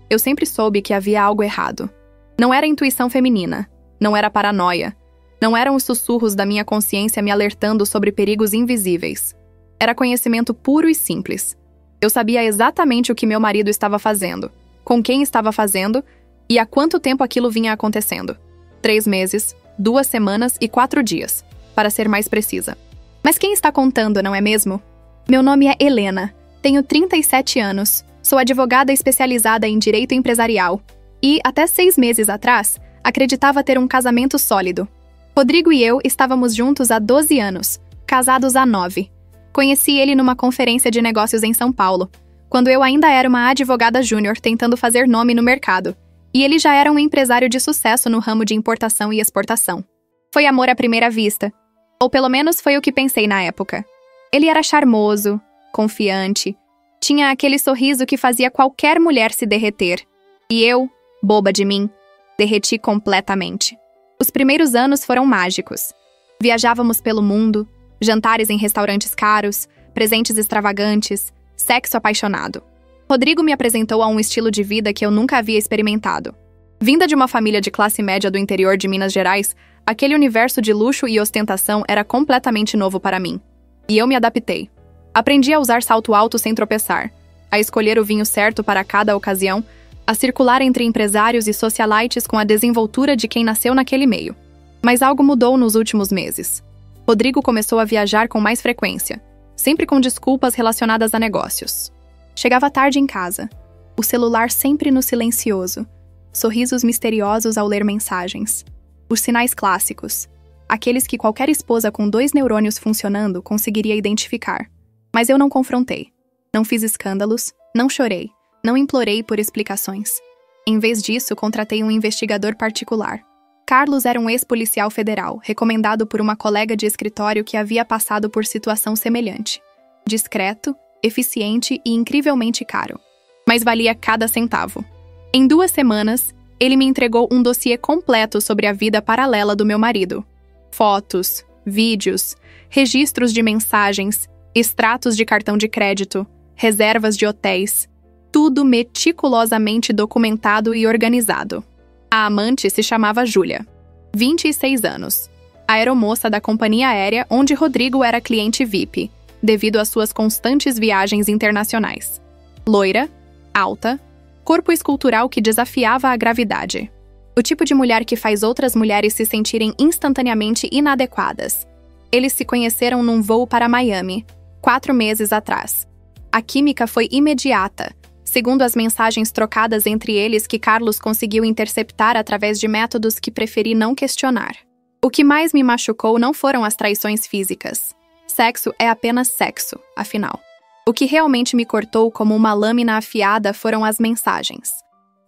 Eu sempre soube que havia algo errado. Não era intuição feminina, não era paranoia, não eram os sussurros da minha consciência me alertando sobre perigos invisíveis. Era conhecimento puro e simples. Eu sabia exatamente o que meu marido estava fazendo, com quem estava fazendo e há quanto tempo aquilo vinha acontecendo. 3 meses, 2 semanas e 4 dias, para ser mais precisa. Mas quem está contando, não é mesmo? Meu nome é Helena, tenho 37 anos, sou advogada especializada em direito empresarial e, até 6 meses atrás, acreditava ter um casamento sólido. Rodrigo e eu estávamos juntos há 12 anos, casados há 9. Conheci ele numa conferência de negócios em São Paulo, quando eu ainda era uma advogada júnior tentando fazer nome no mercado, e ele já era um empresário de sucesso no ramo de importação e exportação. Foi amor à primeira vista, ou pelo menos foi o que pensei na época. Ele era charmoso, confiante, tinha aquele sorriso que fazia qualquer mulher se derreter. E eu, boba de mim, derreti completamente. Os primeiros anos foram mágicos. Viajávamos pelo mundo, jantares em restaurantes caros, presentes extravagantes, sexo apaixonado. Rodrigo me apresentou a um estilo de vida que eu nunca havia experimentado. Vinda de uma família de classe média do interior de Minas Gerais, aquele universo de luxo e ostentação era completamente novo para mim. E eu me adaptei. Aprendi a usar salto alto sem tropeçar, a escolher o vinho certo para cada ocasião, a circular entre empresários e socialites com a desenvoltura de quem nasceu naquele meio. Mas algo mudou nos últimos meses. Rodrigo começou a viajar com mais frequência, sempre com desculpas relacionadas a negócios. Chegava tarde em casa, o celular sempre no silencioso, sorrisos misteriosos ao ler mensagens. Os sinais clássicos, aqueles que qualquer esposa com 2 neurônios funcionando conseguiria identificar. Mas eu não confrontei, não fiz escândalos, não chorei, não implorei por explicações. Em vez disso, contratei um investigador particular. Carlos era um ex-policial federal, recomendado por uma colega de escritório que havia passado por situação semelhante. Discreto, eficiente e incrivelmente caro. Mas valia cada centavo. Em 2 semanas, ele me entregou um dossiê completo sobre a vida paralela do meu marido. Fotos, vídeos, registros de mensagens, extratos de cartão de crédito, reservas de hotéis, tudo meticulosamente documentado e organizado. A amante se chamava Júlia, 26 anos, aeromoça da companhia aérea onde Rodrigo era cliente VIP, devido às suas constantes viagens internacionais. Loira, alta, corpo escultural que desafiava a gravidade. O tipo de mulher que faz outras mulheres se sentirem instantaneamente inadequadas. Eles se conheceram num voo para Miami, 4 meses atrás. A química foi imediata, segundo as mensagens trocadas entre eles que Carlos conseguiu interceptar através de métodos que preferi não questionar. O que mais me machucou não foram as traições físicas. Sexo é apenas sexo, afinal. O que realmente me cortou como uma lâmina afiada foram as mensagens.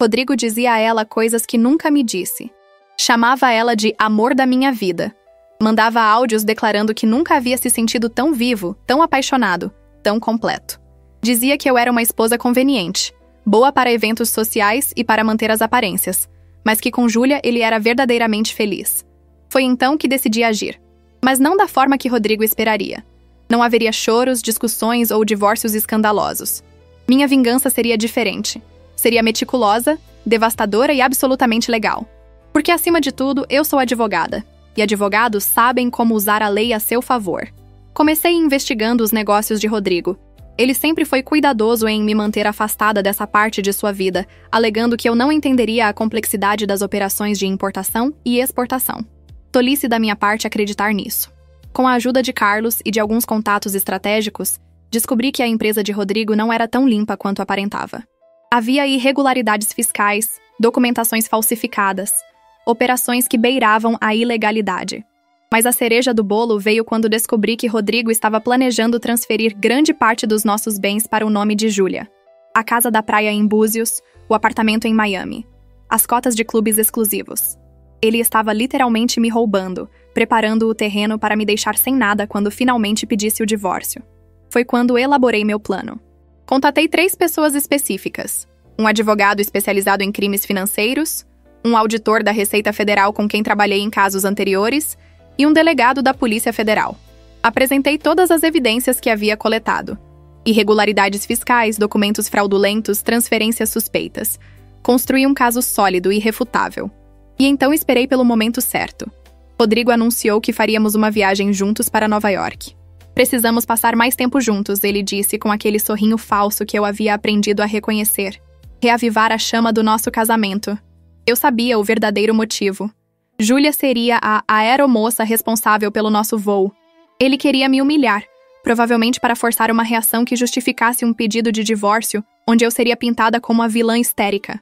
Rodrigo dizia a ela coisas que nunca me disse. Chamava ela de amor da minha vida. Mandava áudios declarando que nunca havia se sentido tão vivo, tão apaixonado, tão completo. Dizia que eu era uma esposa conveniente, boa para eventos sociais e para manter as aparências, mas que com Júlia ele era verdadeiramente feliz. Foi então que decidi agir. Mas não da forma que Rodrigo esperaria. Não haveria choros, discussões ou divórcios escandalosos. Minha vingança seria diferente. Seria meticulosa, devastadora e absolutamente legal. Porque, acima de tudo, eu sou advogada. E advogados sabem como usar a lei a seu favor. Comecei investigando os negócios de Rodrigo. Ele sempre foi cuidadoso em me manter afastada dessa parte de sua vida, alegando que eu não entenderia a complexidade das operações de importação e exportação. Tolice da minha parte acreditar nisso. Com a ajuda de Carlos e de alguns contatos estratégicos, descobri que a empresa de Rodrigo não era tão limpa quanto aparentava. Havia irregularidades fiscais, documentações falsificadas, operações que beiravam a ilegalidade. Mas a cereja do bolo veio quando descobri que Rodrigo estava planejando transferir grande parte dos nossos bens para o nome de Júlia. A casa da praia em Búzios, o apartamento em Miami, as cotas de clubes exclusivos. Ele estava literalmente me roubando, preparando o terreno para me deixar sem nada quando finalmente pedisse o divórcio. Foi quando elaborei meu plano. Contatei 3 pessoas específicas: um advogado especializado em crimes financeiros, um auditor da Receita Federal com quem trabalhei em casos anteriores e um delegado da Polícia Federal. Apresentei todas as evidências que havia coletado: irregularidades fiscais, documentos fraudulentos, transferências suspeitas. Construí um caso sólido e irrefutável. E então esperei pelo momento certo. Rodrigo anunciou que faríamos uma viagem juntos para Nova York. Precisamos passar mais tempo juntos, ele disse com aquele sorrinho falso que eu havia aprendido a reconhecer. Reavivar a chama do nosso casamento. Eu sabia o verdadeiro motivo. Júlia seria a aeromoça responsável pelo nosso voo. Ele queria me humilhar, provavelmente para forçar uma reação que justificasse um pedido de divórcio, onde eu seria pintada como a vilã histérica.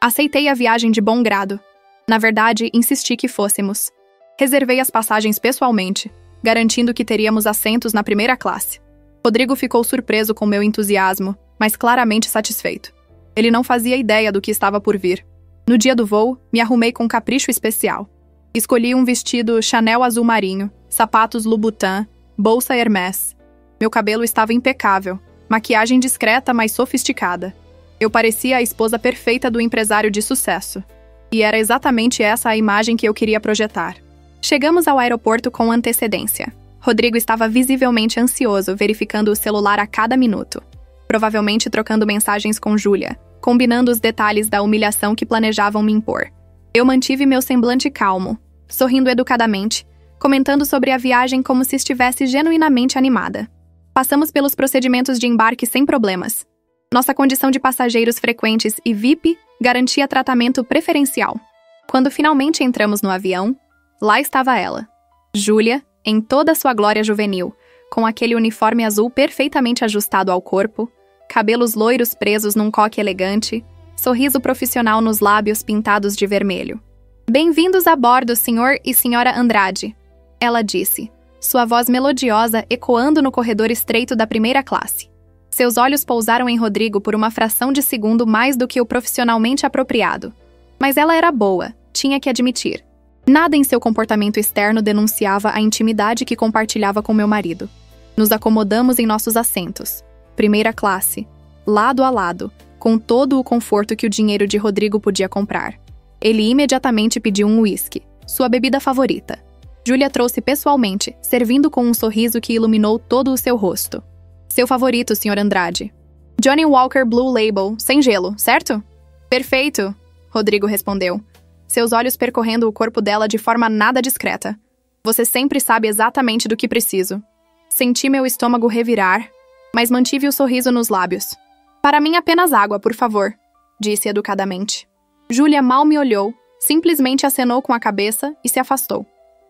Aceitei a viagem de bom grado. Na verdade, insisti que fôssemos. Reservei as passagens pessoalmente, garantindo que teríamos assentos na primeira classe. Rodrigo ficou surpreso com meu entusiasmo, mas claramente satisfeito. Ele não fazia ideia do que estava por vir. No dia do voo, me arrumei com capricho especial. Escolhi um vestido Chanel azul marinho, sapatos Louboutin, bolsa Hermès. Meu cabelo estava impecável, maquiagem discreta, mas sofisticada. Eu parecia a esposa perfeita do empresário de sucesso. E era exatamente essa a imagem que eu queria projetar. Chegamos ao aeroporto com antecedência. Rodrigo estava visivelmente ansioso, verificando o celular a cada minuto. Provavelmente trocando mensagens com Júlia, combinando os detalhes da humilhação que planejavam me impor. Eu mantive meu semblante calmo, sorrindo educadamente, comentando sobre a viagem como se estivesse genuinamente animada. Passamos pelos procedimentos de embarque sem problemas. Nossa condição de passageiros frequentes e VIP garantia tratamento preferencial. Quando finalmente entramos no avião, lá estava ela, Júlia, em toda sua glória juvenil, com aquele uniforme azul perfeitamente ajustado ao corpo, cabelos loiros presos num coque elegante, sorriso profissional nos lábios pintados de vermelho. "Bem-vindos a bordo, senhor e senhora Andrade", ela disse, sua voz melodiosa ecoando no corredor estreito da primeira classe. Seus olhos pousaram em Rodrigo por uma fração de segundo mais do que o profissionalmente apropriado. Mas ela era boa, tinha que admitir. Nada em seu comportamento externo denunciava a intimidade que compartilhava com meu marido. Nos acomodamos em nossos assentos. Primeira classe, lado a lado, com todo o conforto que o dinheiro de Rodrigo podia comprar. Ele imediatamente pediu um uísque, sua bebida favorita. Júlia trouxe pessoalmente, servindo com um sorriso que iluminou todo o seu rosto. "Seu favorito, Sr. Andrade." "Johnny Walker Blue Label, sem gelo, certo?" "Perfeito", Rodrigo respondeu, seus olhos percorrendo o corpo dela de forma nada discreta. "Você sempre sabe exatamente do que preciso." Senti meu estômago revirar, mas mantive o sorriso nos lábios. "Para mim apenas água, por favor", disse educadamente. Júlia mal me olhou, simplesmente acenou com a cabeça e se afastou.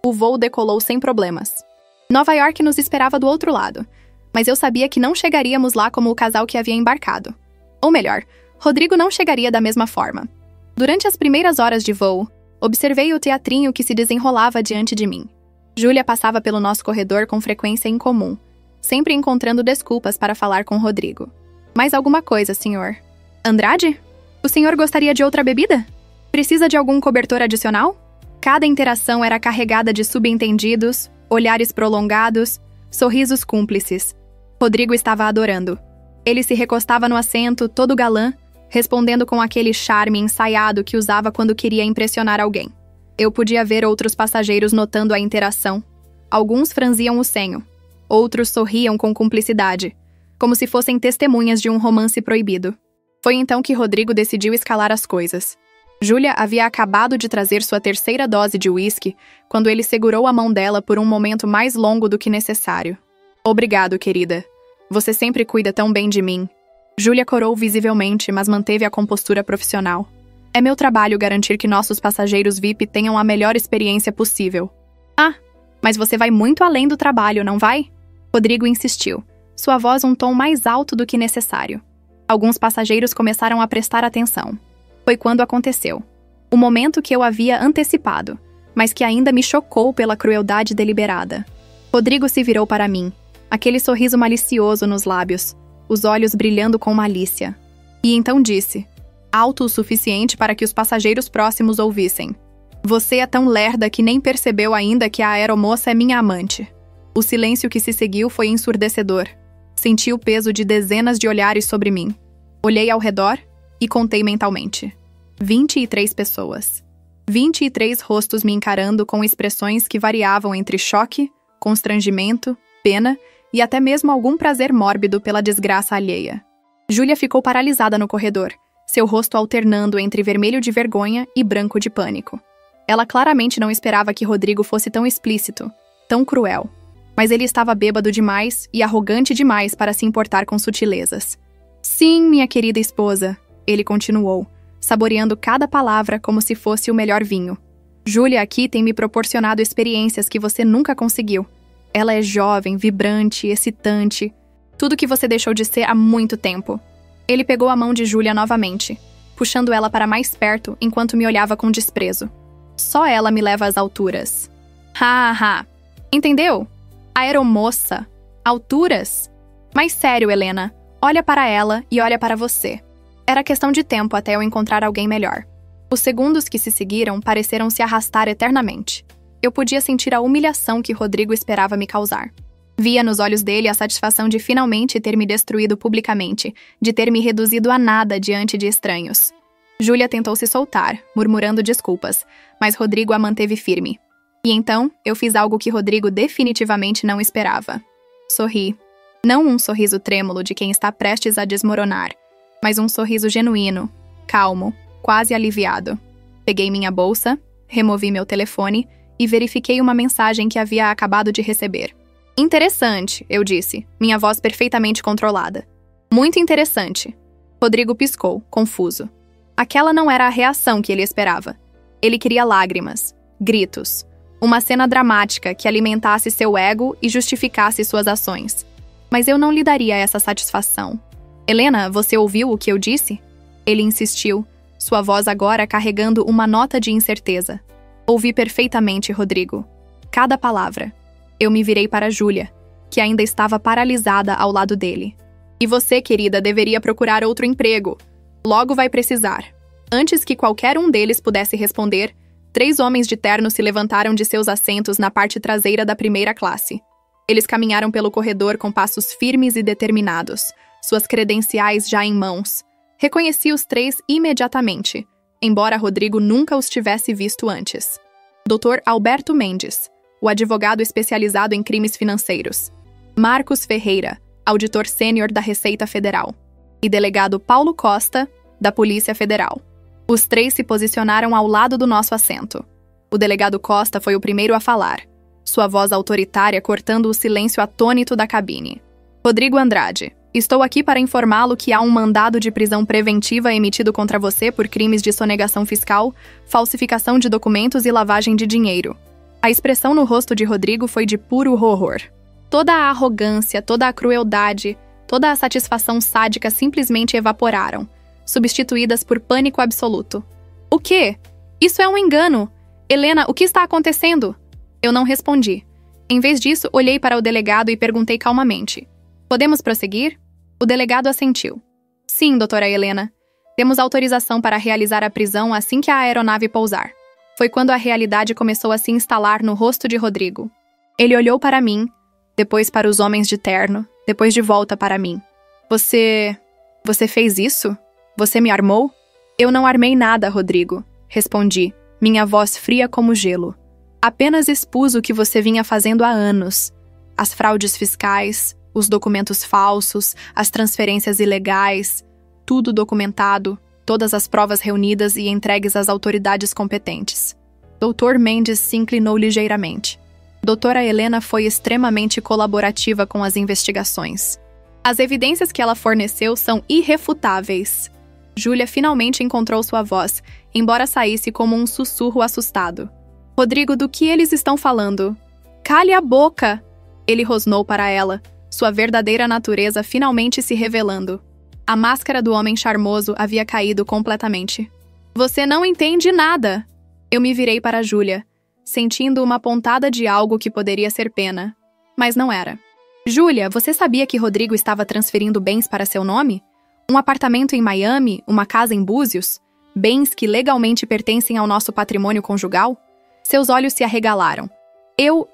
O voo decolou sem problemas. Nova York nos esperava do outro lado, mas eu sabia que não chegaríamos lá como o casal que havia embarcado. Ou melhor, Rodrigo não chegaria da mesma forma. Durante as primeiras horas de voo, observei o teatrinho que se desenrolava diante de mim. Júlia passava pelo nosso corredor com frequência incomum, sempre encontrando desculpas para falar com Rodrigo. "Mais alguma coisa, senhor?" "Andrade? O senhor gostaria de outra bebida? Precisa de algum cobertor adicional?" Cada interação era carregada de subentendidos, olhares prolongados, sorrisos cúmplices. Rodrigo estava adorando. Ele se recostava no assento, todo galã, respondendo com aquele charme ensaiado que usava quando queria impressionar alguém. Eu podia ver outros passageiros notando a interação. Alguns franziam o senho. Outros sorriam com cumplicidade, como se fossem testemunhas de um romance proibido. Foi então que Rodrigo decidiu escalar as coisas. Júlia havia acabado de trazer sua terceira dose de uísque quando ele segurou a mão dela por um momento mais longo do que necessário. "Obrigado, querida. Você sempre cuida tão bem de mim." Júlia corou visivelmente, mas manteve a compostura profissional. "É meu trabalho garantir que nossos passageiros VIP tenham a melhor experiência possível." "Ah, mas você vai muito além do trabalho, não vai?" Rodrigo insistiu, sua voz um tom mais alto do que necessário. Alguns passageiros começaram a prestar atenção. Foi quando aconteceu. O momento que eu havia antecipado, mas que ainda me chocou pela crueldade deliberada. Rodrigo se virou para mim, aquele sorriso malicioso nos lábios, os olhos brilhando com malícia. E então disse, alto o suficiente para que os passageiros próximos ouvissem: "Você é tão lerda que nem percebeu ainda que a aeromoça é minha amante." O silêncio que se seguiu foi ensurdecedor. Senti o peso de dezenas de olhares sobre mim. Olhei ao redor e contei mentalmente. 23 pessoas. 23 rostos me encarando com expressões que variavam entre choque, constrangimento, pena e até mesmo algum prazer mórbido pela desgraça alheia. Júlia ficou paralisada no corredor, seu rosto alternando entre vermelho de vergonha e branco de pânico. Ela claramente não esperava que Rodrigo fosse tão explícito, tão cruel. Mas ele estava bêbado demais e arrogante demais para se importar com sutilezas. Sim, minha querida esposa, ele continuou, saboreando cada palavra como se fosse o melhor vinho. Júlia aqui tem me proporcionado experiências que você nunca conseguiu. Ela é jovem, vibrante, excitante. Tudo que você deixou de ser há muito tempo. Ele pegou a mão de Júlia novamente, puxando ela para mais perto enquanto me olhava com desprezo. Só ela me leva às alturas. Ha. Entendeu? Aeromoça. Alturas? Mas sério, Helena, olha para ela e olha para você. Era questão de tempo até eu encontrar alguém melhor. Os segundos que se seguiram pareceram se arrastar eternamente. Eu podia sentir a humilhação que Rodrigo esperava me causar. Via nos olhos dele a satisfação de finalmente ter me destruído publicamente, de ter me reduzido a nada diante de estranhos. Júlia tentou se soltar, murmurando desculpas, mas Rodrigo a manteve firme. E então, eu fiz algo que Rodrigo definitivamente não esperava. Sorri. Não um sorriso trêmulo de quem está prestes a desmoronar, mas um sorriso genuíno, calmo, quase aliviado. Peguei minha bolsa, removi meu telefone e verifiquei uma mensagem que havia acabado de receber. Interessante, eu disse, minha voz perfeitamente controlada. Muito interessante. Rodrigo piscou, confuso. Aquela não era a reação que ele esperava. Ele queria lágrimas, gritos, uma cena dramática que alimentasse seu ego e justificasse suas ações. Mas eu não lhe daria essa satisfação. Helena, você ouviu o que eu disse? Ele insistiu, sua voz agora carregando uma nota de incerteza. Ouvi perfeitamente, Rodrigo. Cada palavra. Eu me virei para Júlia, que ainda estava paralisada ao lado dele. E você, querida, deveria procurar outro emprego. Logo vai precisar. Antes que qualquer um deles pudesse responder, 3 homens de terno se levantaram de seus assentos na parte traseira da primeira classe. Eles caminharam pelo corredor com passos firmes e determinados, suas credenciais já em mãos. Reconheci os 3 imediatamente, embora Rodrigo nunca os tivesse visto antes. Dr. Alberto Mendes, o advogado especializado em crimes financeiros. Marcos Ferreira, auditor sênior da Receita Federal. E delegado Paulo Costa, da Polícia Federal. Os 3 se posicionaram ao lado do nosso assento. O delegado Costa foi o primeiro a falar, sua voz autoritária cortando o silêncio atônito da cabine. Rodrigo Andrade, estou aqui para informá-lo que há um mandado de prisão preventiva emitido contra você por crimes de sonegação fiscal, falsificação de documentos e lavagem de dinheiro. A expressão no rosto de Rodrigo foi de puro horror. Toda a arrogância, toda a crueldade, toda a satisfação sádica simplesmente evaporaram, substituídas por pânico absoluto. O quê? Isso é um engano! Helena, o que está acontecendo? Eu não respondi. Em vez disso, olhei para o delegado e perguntei calmamente. Podemos prosseguir? O delegado assentiu. Sim, doutora Helena. Temos autorização para realizar a prisão assim que a aeronave pousar. Foi quando a realidade começou a se instalar no rosto de Rodrigo. Ele olhou para mim, depois para os homens de terno, depois de volta para mim. Você fez isso? Você me armou? Eu não armei nada, Rodrigo, respondi, minha voz fria como gelo. Apenas expus o que você vinha fazendo há anos. As fraudes fiscais, os documentos falsos, as transferências ilegais, tudo documentado, todas as provas reunidas e entregues às autoridades competentes. Dr. Mendes se inclinou ligeiramente. Doutora Helena foi extremamente colaborativa com as investigações. As evidências que ela forneceu são irrefutáveis. Júlia finalmente encontrou sua voz, embora saísse como um sussurro assustado. Rodrigo, do que eles estão falando? Cale a boca! Ele rosnou para ela, sua verdadeira natureza finalmente se revelando. A máscara do homem charmoso havia caído completamente. Você não entende nada! Eu me virei para Júlia, sentindo uma pontada de algo que poderia ser pena. Mas não era. Júlia, você sabia que Rodrigo estava transferindo bens para seu nome? Um apartamento em Miami, uma casa em Búzios? Bens que legalmente pertencem ao nosso patrimônio conjugal? Seus olhos se arregalaram. Eu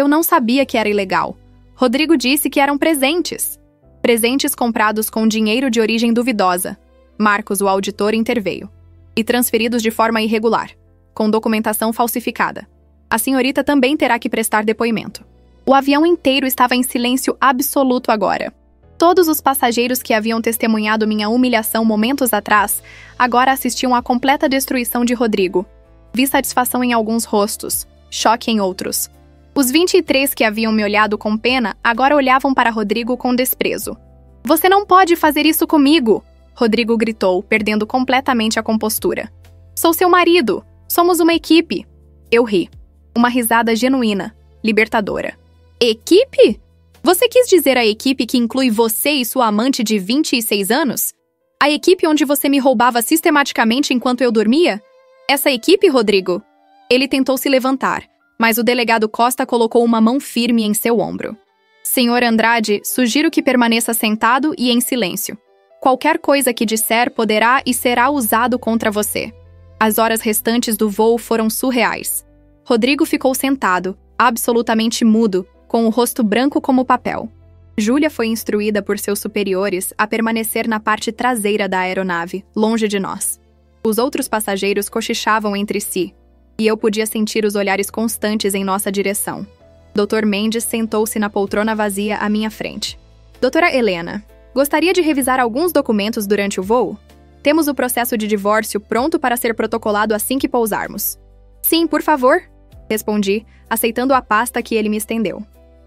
não sabia que era ilegal. Rodrigo disse que eram presentes. Presentes comprados com dinheiro de origem duvidosa. Marcos, o auditor, interveio. E transferidos de forma irregular, com documentação falsificada. A senhorita também terá que prestar depoimento. O avião inteiro estava em silêncio absoluto agora. Todos os passageiros que haviam testemunhado minha humilhação momentos atrás, agora assistiam à completa destruição de Rodrigo. Vi satisfação em alguns rostos, choque em outros. Os 23 que haviam me olhado com pena, agora olhavam para Rodrigo com desprezo. "Você não pode fazer isso comigo!" Rodrigo gritou, perdendo completamente a compostura. "Sou seu marido! Somos uma equipe!" Eu ri. Uma risada genuína, libertadora. "Equipe? Você quis dizer a equipe que inclui você e sua amante de 26 anos? A equipe onde você me roubava sistematicamente enquanto eu dormia? Essa equipe, Rodrigo?" Ele tentou se levantar, mas o delegado Costa colocou uma mão firme em seu ombro. "Senhor Andrade, sugiro que permaneça sentado e em silêncio. Qualquer coisa que disser poderá e será usado contra você." As horas restantes do voo foram surreais. Rodrigo ficou sentado, absolutamente mudo, com o rosto branco como papel. Júlia foi instruída por seus superiores a permanecer na parte traseira da aeronave, longe de nós. Os outros passageiros cochichavam entre si, e eu podia sentir os olhares constantes em nossa direção. Dr. Mendes sentou-se na poltrona vazia à minha frente. "Doutora Helena, gostaria de revisar alguns documentos durante o voo? Temos o processo de divórcio pronto para ser protocolado assim que pousarmos." "Sim, por favor," respondi, aceitando a pasta que ele me estendeu.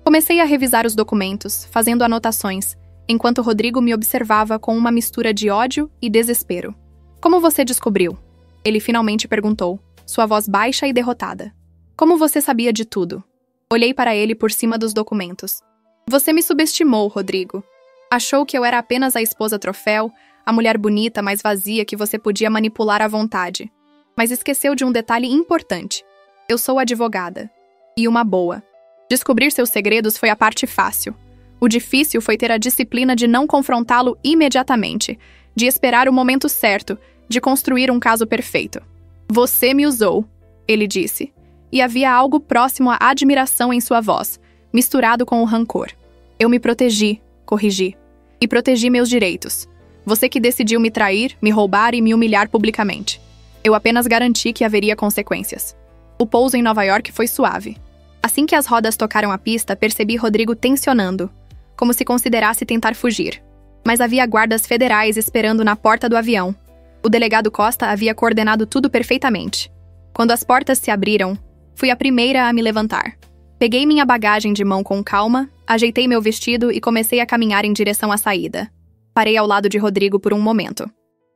Comecei a revisar os documentos, fazendo anotações, enquanto Rodrigo me observava com uma mistura de ódio e desespero. "Como você descobriu?" Ele finalmente perguntou, sua voz baixa e derrotada. "Como você sabia de tudo?" Olhei para ele por cima dos documentos. "Você me subestimou, Rodrigo. Achou que eu era apenas a esposa troféu, a mulher bonita, mas vazia que você podia manipular à vontade. Mas esqueceu de um detalhe importante. Eu sou advogada. E uma boa. Descobrir seus segredos foi a parte fácil. O difícil foi ter a disciplina de não confrontá-lo imediatamente, de esperar o momento certo, de construir um caso perfeito. Você me usou," ele disse, e havia algo próximo à admiração em sua voz, misturado com o rancor. "Eu me protegi," corrigi, "e protegi meus direitos. Você que decidiu me trair, me roubar e me humilhar publicamente. Eu apenas garanti que haveria consequências." O pouso em Nova York foi suave. Assim que as rodas tocaram a pista, percebi Rodrigo tensionando, como se considerasse tentar fugir. Mas havia guardas federais esperando na porta do avião. O delegado Costa havia coordenado tudo perfeitamente. Quando as portas se abriram, fui a primeira a me levantar. Peguei minha bagagem de mão com calma, ajeitei meu vestido e comecei a caminhar em direção à saída. Parei ao lado de Rodrigo por um momento.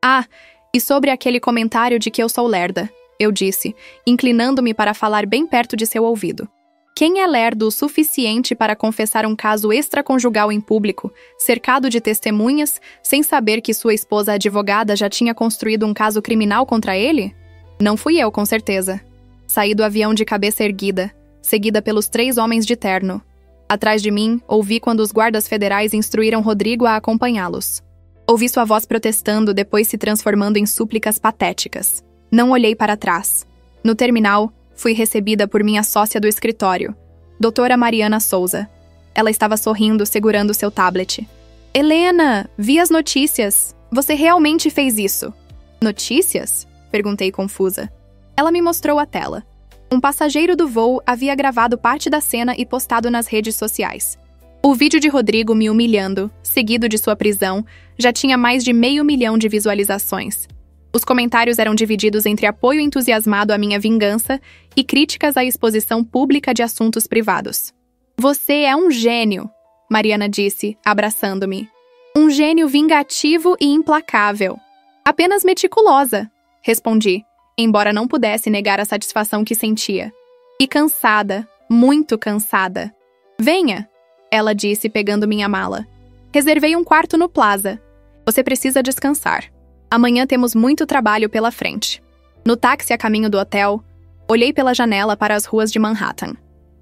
"Ah, e sobre aquele comentário de que eu sou lerda," eu disse, inclinando-me para falar bem perto de seu ouvido. "Quem é lerdo o suficiente para confessar um caso extraconjugal em público, cercado de testemunhas, sem saber que sua esposa advogada já tinha construído um caso criminal contra ele? Não fui eu, com certeza." Saí do avião de cabeça erguida, seguida pelos 3 homens de terno. Atrás de mim, ouvi quando os guardas federais instruíram Rodrigo a acompanhá-los. Ouvi sua voz protestando, depois se transformando em súplicas patéticas. Não olhei para trás. No terminal, fui recebida por minha sócia do escritório, doutora Mariana Souza. Ela estava sorrindo, segurando seu tablet. "Helena, vi as notícias. Você realmente fez isso." "Notícias?" perguntei confusa. Ela me mostrou a tela. Um passageiro do voo havia gravado parte da cena e postado nas redes sociais. O vídeo de Rodrigo me humilhando, seguido de sua prisão, já tinha mais de 500 mil de visualizações. Os comentários eram divididos entre apoio entusiasmado à minha vingança e críticas à exposição pública de assuntos privados. "Você é um gênio," Mariana disse, abraçando-me. "Um gênio vingativo e implacável." "Apenas meticulosa," respondi, embora não pudesse negar a satisfação que sentia. "E cansada, muito cansada." "Venha," ela disse, pegando minha mala. "Reservei um quarto no Plaza. Você precisa descansar. Amanhã temos muito trabalho pela frente." No táxi a caminho do hotel, olhei pela janela para as ruas de Manhattan.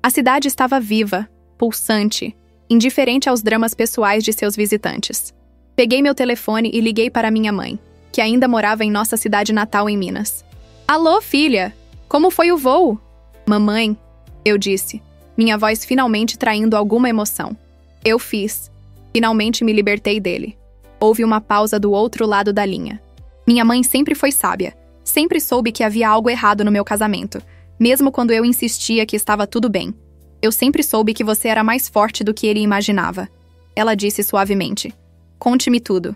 A cidade estava viva, pulsante, indiferente aos dramas pessoais de seus visitantes. Peguei meu telefone e liguei para minha mãe, que ainda morava em nossa cidade natal em Minas. "Alô, filha! Como foi o voo?" "Mamãe," eu disse, minha voz finalmente traindo alguma emoção. "Eu fiz. Finalmente me libertei dele." Houve uma pausa do outro lado da linha. Minha mãe sempre foi sábia. Sempre soube que havia algo errado no meu casamento, mesmo quando eu insistia que estava tudo bem. "Eu sempre soube que você era mais forte do que ele imaginava." ela disse suavemente. Conte-me tudo.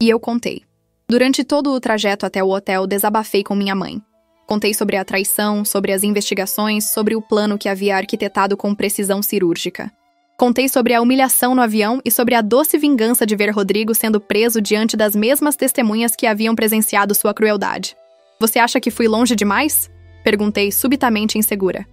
E eu contei. Durante todo o trajeto até o hotel, desabafei com minha mãe. Contei sobre a traição, sobre as investigações, sobre o plano que havia arquitetado com precisão cirúrgica. Contei sobre a humilhação no avião e sobre a doce vingança de ver Rodrigo sendo preso diante das mesmas testemunhas que haviam presenciado sua crueldade. Você acha que fui longe demais? Perguntei, subitamente insegura.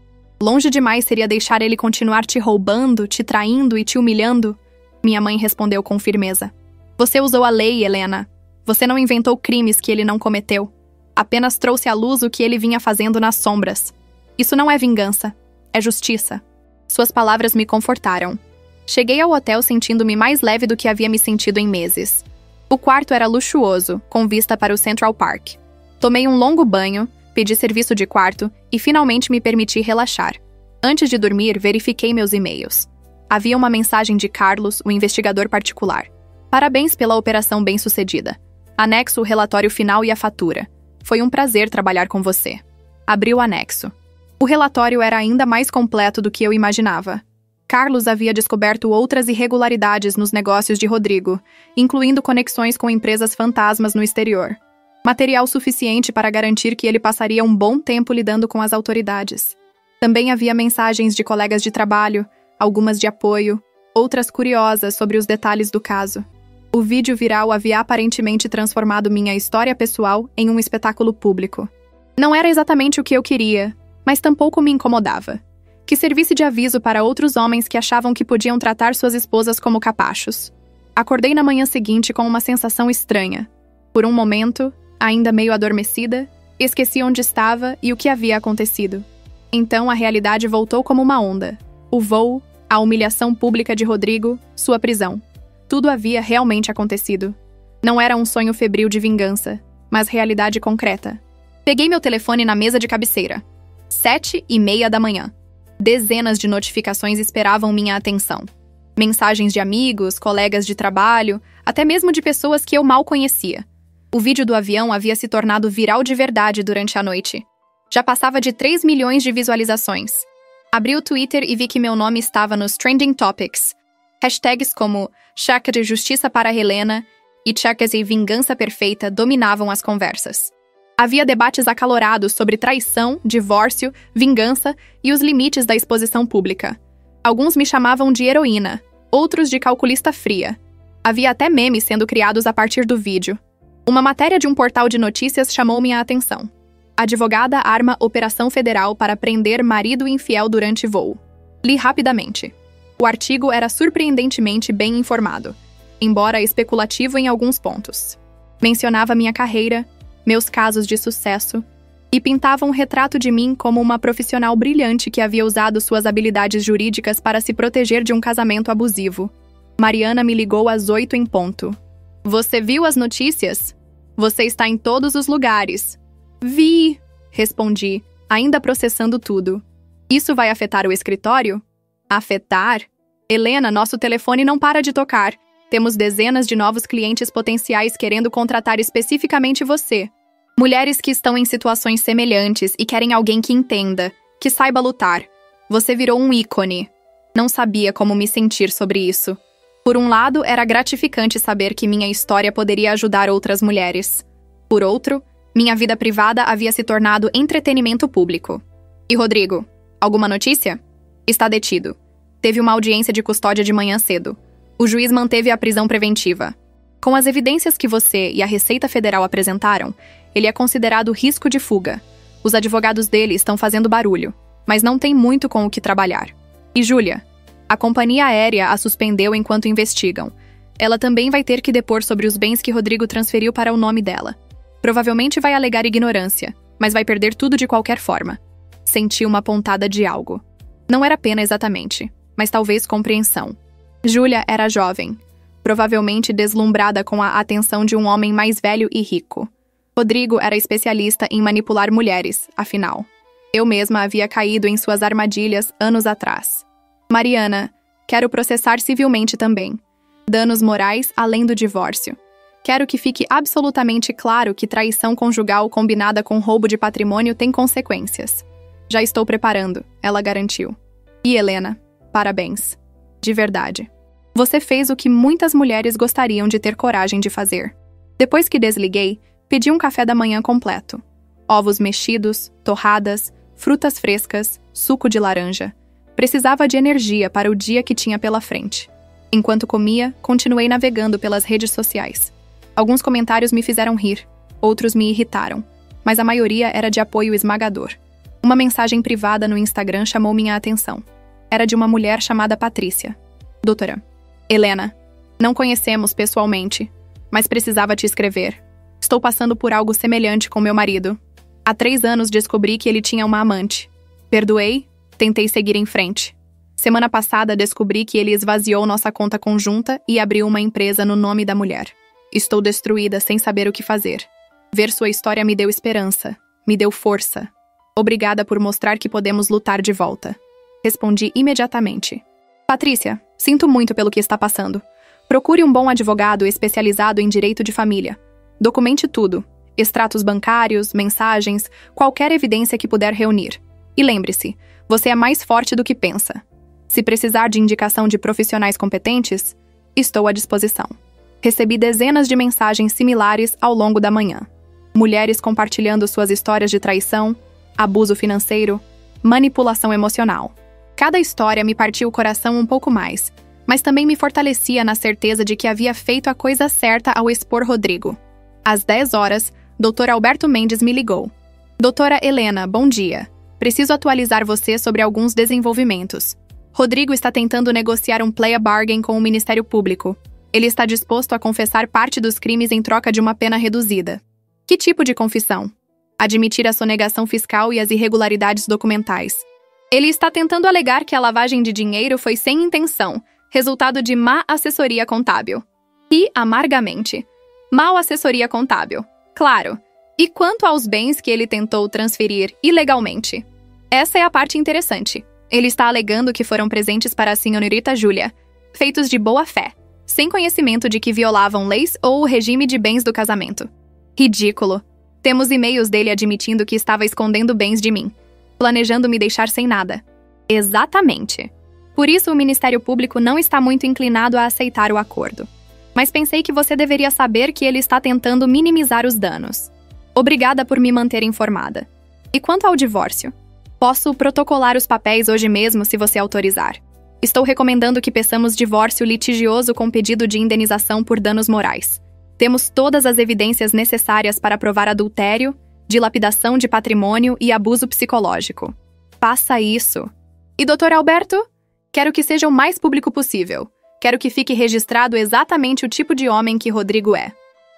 Longe demais seria deixar ele continuar te roubando, te traindo e te humilhando? Minha mãe respondeu com firmeza. Você usou a lei, Helena. Você não inventou crimes que ele não cometeu. Apenas trouxe à luz o que ele vinha fazendo nas sombras. Isso não é vingança, é justiça. Suas palavras me confortaram. Cheguei ao hotel sentindo-me mais leve do que havia me sentido em meses. O quarto era luxuoso, com vista para o Central Park. Tomei um longo banho, pedi serviço de quarto e finalmente me permiti relaxar. Antes de dormir, verifiquei meus e-mails. Havia uma mensagem de Carlos, o investigador particular. Parabéns pela operação bem-sucedida. Anexo o relatório final e a fatura. Foi um prazer trabalhar com você. Abri o anexo. O relatório era ainda mais completo do que eu imaginava. Carlos havia descoberto outras irregularidades nos negócios de Rodrigo, incluindo conexões com empresas fantasmas no exterior. Material suficiente para garantir que ele passaria um bom tempo lidando com as autoridades. Também havia mensagens de colegas de trabalho, algumas de apoio, outras curiosas sobre os detalhes do caso. O vídeo viral havia aparentemente transformado minha história pessoal em um espetáculo público. Não era exatamente o que eu queria, mas tampouco me incomodava. Que servisse de aviso para outros homens que achavam que podiam tratar suas esposas como capachos. Acordei na manhã seguinte com uma sensação estranha. Por um momento, ainda meio adormecida, esqueci onde estava e o que havia acontecido. Então a realidade voltou como uma onda. O voo, a humilhação pública de Rodrigo, sua prisão. Tudo havia realmente acontecido. Não era um sonho febril de vingança, mas realidade concreta. Peguei meu telefone na mesa de cabeceira. 7:30 da manhã. Dezenas de notificações esperavam minha atenção. Mensagens de amigos, colegas de trabalho, até mesmo de pessoas que eu mal conhecia. O vídeo do avião havia se tornado viral de verdade durante a noite. Já passava de 3 milhões de visualizações. Abri o Twitter e vi que meu nome estava nos Trending Topics. Hashtags como Chaca de Justiça para Helena e Chacas e Vingança Perfeita dominavam as conversas. Havia debates acalorados sobre traição, divórcio, vingança e os limites da exposição pública. Alguns me chamavam de heroína, outros de calculista fria. Havia até memes sendo criados a partir do vídeo. Uma matéria de um portal de notícias chamou minha atenção. Advogada arma operação federal para prender marido infiel durante voo. Li rapidamente. O artigo era surpreendentemente bem informado, embora especulativo em alguns pontos. Mencionava minha carreira, meus casos de sucesso, e pintava um retrato de mim como uma profissional brilhante que havia usado suas habilidades jurídicas para se proteger de um casamento abusivo. Mariana me ligou às 8 em ponto. Você viu as notícias? Você está em todos os lugares. Vi, respondi, ainda processando tudo. Isso vai afetar o escritório? Afetar? Helena, nosso telefone não para de tocar. Temos dezenas de novos clientes potenciais querendo contratar especificamente você. Mulheres que estão em situações semelhantes e querem alguém que entenda, que saiba lutar. Você virou um ícone. Não sabia como me sentir sobre isso. Por um lado, era gratificante saber que minha história poderia ajudar outras mulheres. Por outro, minha vida privada havia se tornado entretenimento público. E Rodrigo, alguma notícia? Está detido. Teve uma audiência de custódia de manhã cedo. O juiz manteve a prisão preventiva. Com as evidências que você e a Receita Federal apresentaram, ele é considerado risco de fuga. Os advogados dele estão fazendo barulho, mas não tem muito com o que trabalhar. E Júlia? A companhia aérea a suspendeu enquanto investigam. Ela também vai ter que depor sobre os bens que Rodrigo transferiu para o nome dela. Provavelmente vai alegar ignorância, mas vai perder tudo de qualquer forma. Senti uma pontada de algo. Não era pena exatamente, mas talvez compreensão. Júlia era jovem, provavelmente deslumbrada com a atenção de um homem mais velho e rico. Rodrigo era especialista em manipular mulheres, afinal. Eu mesma havia caído em suas armadilhas anos atrás. Mariana, quero processar civilmente também. Danos morais além do divórcio. Quero que fique absolutamente claro que traição conjugal combinada com roubo de patrimônio tem consequências. Já estou preparando, ela garantiu. E Helena, parabéns. De verdade. Você fez o que muitas mulheres gostariam de ter coragem de fazer. Depois que desliguei, pedi um café da manhã completo. Ovos mexidos, torradas, frutas frescas, suco de laranja. Precisava de energia para o dia que tinha pela frente. Enquanto comia, continuei navegando pelas redes sociais. Alguns comentários me fizeram rir, outros me irritaram, mas a maioria era de apoio esmagador. Uma mensagem privada no Instagram chamou minha atenção. Era de uma mulher chamada Patrícia. Doutora Helena, não conhecemos pessoalmente, mas precisava te escrever. Estou passando por algo semelhante com meu marido. Há 3 anos descobri que ele tinha uma amante. Perdoei, tentei seguir em frente. Semana passada descobri que ele esvaziou nossa conta conjunta e abriu uma empresa no nome da mulher. Estou destruída sem saber o que fazer. Ver sua história me deu esperança, me deu força. Obrigada por mostrar que podemos lutar de volta. Respondi imediatamente. Patrícia, sinto muito pelo que está passando. Procure um bom advogado especializado em direito de família. Documente tudo. Extratos bancários, mensagens, qualquer evidência que puder reunir. E lembre-se, você é mais forte do que pensa. Se precisar de indicação de profissionais competentes, estou à disposição. Recebi dezenas de mensagens similares ao longo da manhã. Mulheres compartilhando suas histórias de traição, abuso financeiro, manipulação emocional. Cada história me partiu o coração um pouco mais, mas também me fortalecia na certeza de que havia feito a coisa certa ao expor Rodrigo. Às 10 horas, Dr. Alberto Mendes me ligou. Doutora Helena, bom dia. Preciso atualizar você sobre alguns desenvolvimentos. Rodrigo está tentando negociar um plea bargain com o Ministério Público. Ele está disposto a confessar parte dos crimes em troca de uma pena reduzida. Que tipo de confissão? Admitir a sonegação fiscal e as irregularidades documentais. Ele está tentando alegar que a lavagem de dinheiro foi sem intenção, resultado de má assessoria contábil. E, amargamente, mal assessoria contábil. Claro. E quanto aos bens que ele tentou transferir ilegalmente? Essa é a parte interessante. Ele está alegando que foram presentes para a senhorita Júlia, feitos de boa fé, sem conhecimento de que violavam leis ou o regime de bens do casamento. Ridículo. Temos e-mails dele admitindo que estava escondendo bens de mim, planejando me deixar sem nada. Exatamente. Por isso o Ministério Público não está muito inclinado a aceitar o acordo. Mas pensei que você deveria saber que ele está tentando minimizar os danos. Obrigada por me manter informada. E quanto ao divórcio? Posso protocolar os papéis hoje mesmo se você autorizar. Estou recomendando que peçamos divórcio litigioso com pedido de indenização por danos morais. Temos todas as evidências necessárias para provar adultério, dilapidação de patrimônio e abuso psicológico. Faça isso. E Dr. Alberto? Quero que seja o mais público possível. Quero que fique registrado exatamente o tipo de homem que Rodrigo é.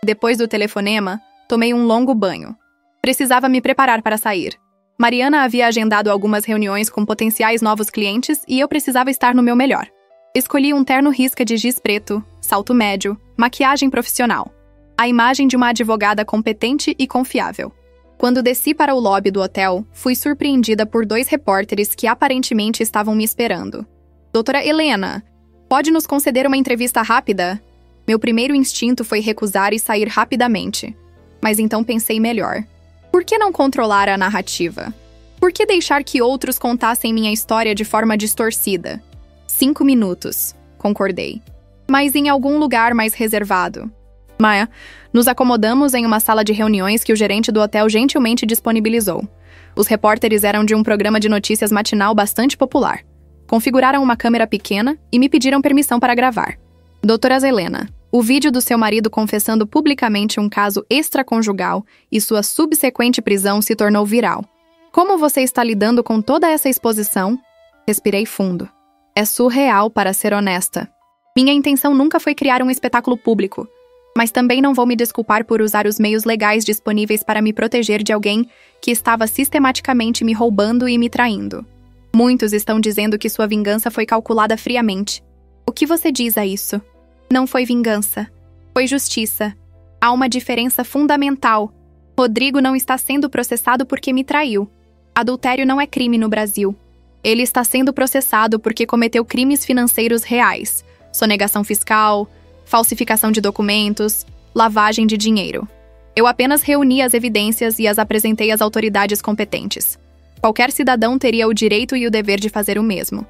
Depois do telefonema, tomei um longo banho. Precisava me preparar para sair. Mariana havia agendado algumas reuniões com potenciais novos clientes e eu precisava estar no meu melhor. Escolhi um terno risca de giz preto, salto médio, maquiagem profissional. A imagem de uma advogada competente e confiável. Quando desci para o lobby do hotel, fui surpreendida por 2 repórteres que aparentemente estavam me esperando. Doutora Helena, pode nos conceder uma entrevista rápida? Meu primeiro instinto foi recusar e sair rapidamente. Mas então pensei melhor. Por que não controlar a narrativa? Por que deixar que outros contassem minha história de forma distorcida? 5 minutos, concordei. Mas em algum lugar mais reservado. Maia, nos acomodamos em uma sala de reuniões que o gerente do hotel gentilmente disponibilizou. Os repórteres eram de um programa de notícias matinal bastante popular. Configuraram uma câmera pequena e me pediram permissão para gravar. Doutora Helena, o vídeo do seu marido confessando publicamente um caso extraconjugal e sua subsequente prisão se tornou viral. Como você está lidando com toda essa exposição? Respirei fundo. É surreal, para ser honesta. Minha intenção nunca foi criar um espetáculo público, mas também não vou me desculpar por usar os meios legais disponíveis para me proteger de alguém que estava sistematicamente me roubando e me traindo. Muitos estão dizendo que sua vingança foi calculada friamente. O que você diz a isso? Não foi vingança. Foi justiça. Há uma diferença fundamental. Rodrigo não está sendo processado porque me traiu. Adultério não é crime no Brasil. Ele está sendo processado porque cometeu crimes financeiros reais. Sonegação fiscal, falsificação de documentos, lavagem de dinheiro. Eu apenas reuni as evidências e as apresentei às autoridades competentes. Qualquer cidadão teria o direito e o dever de fazer o mesmo.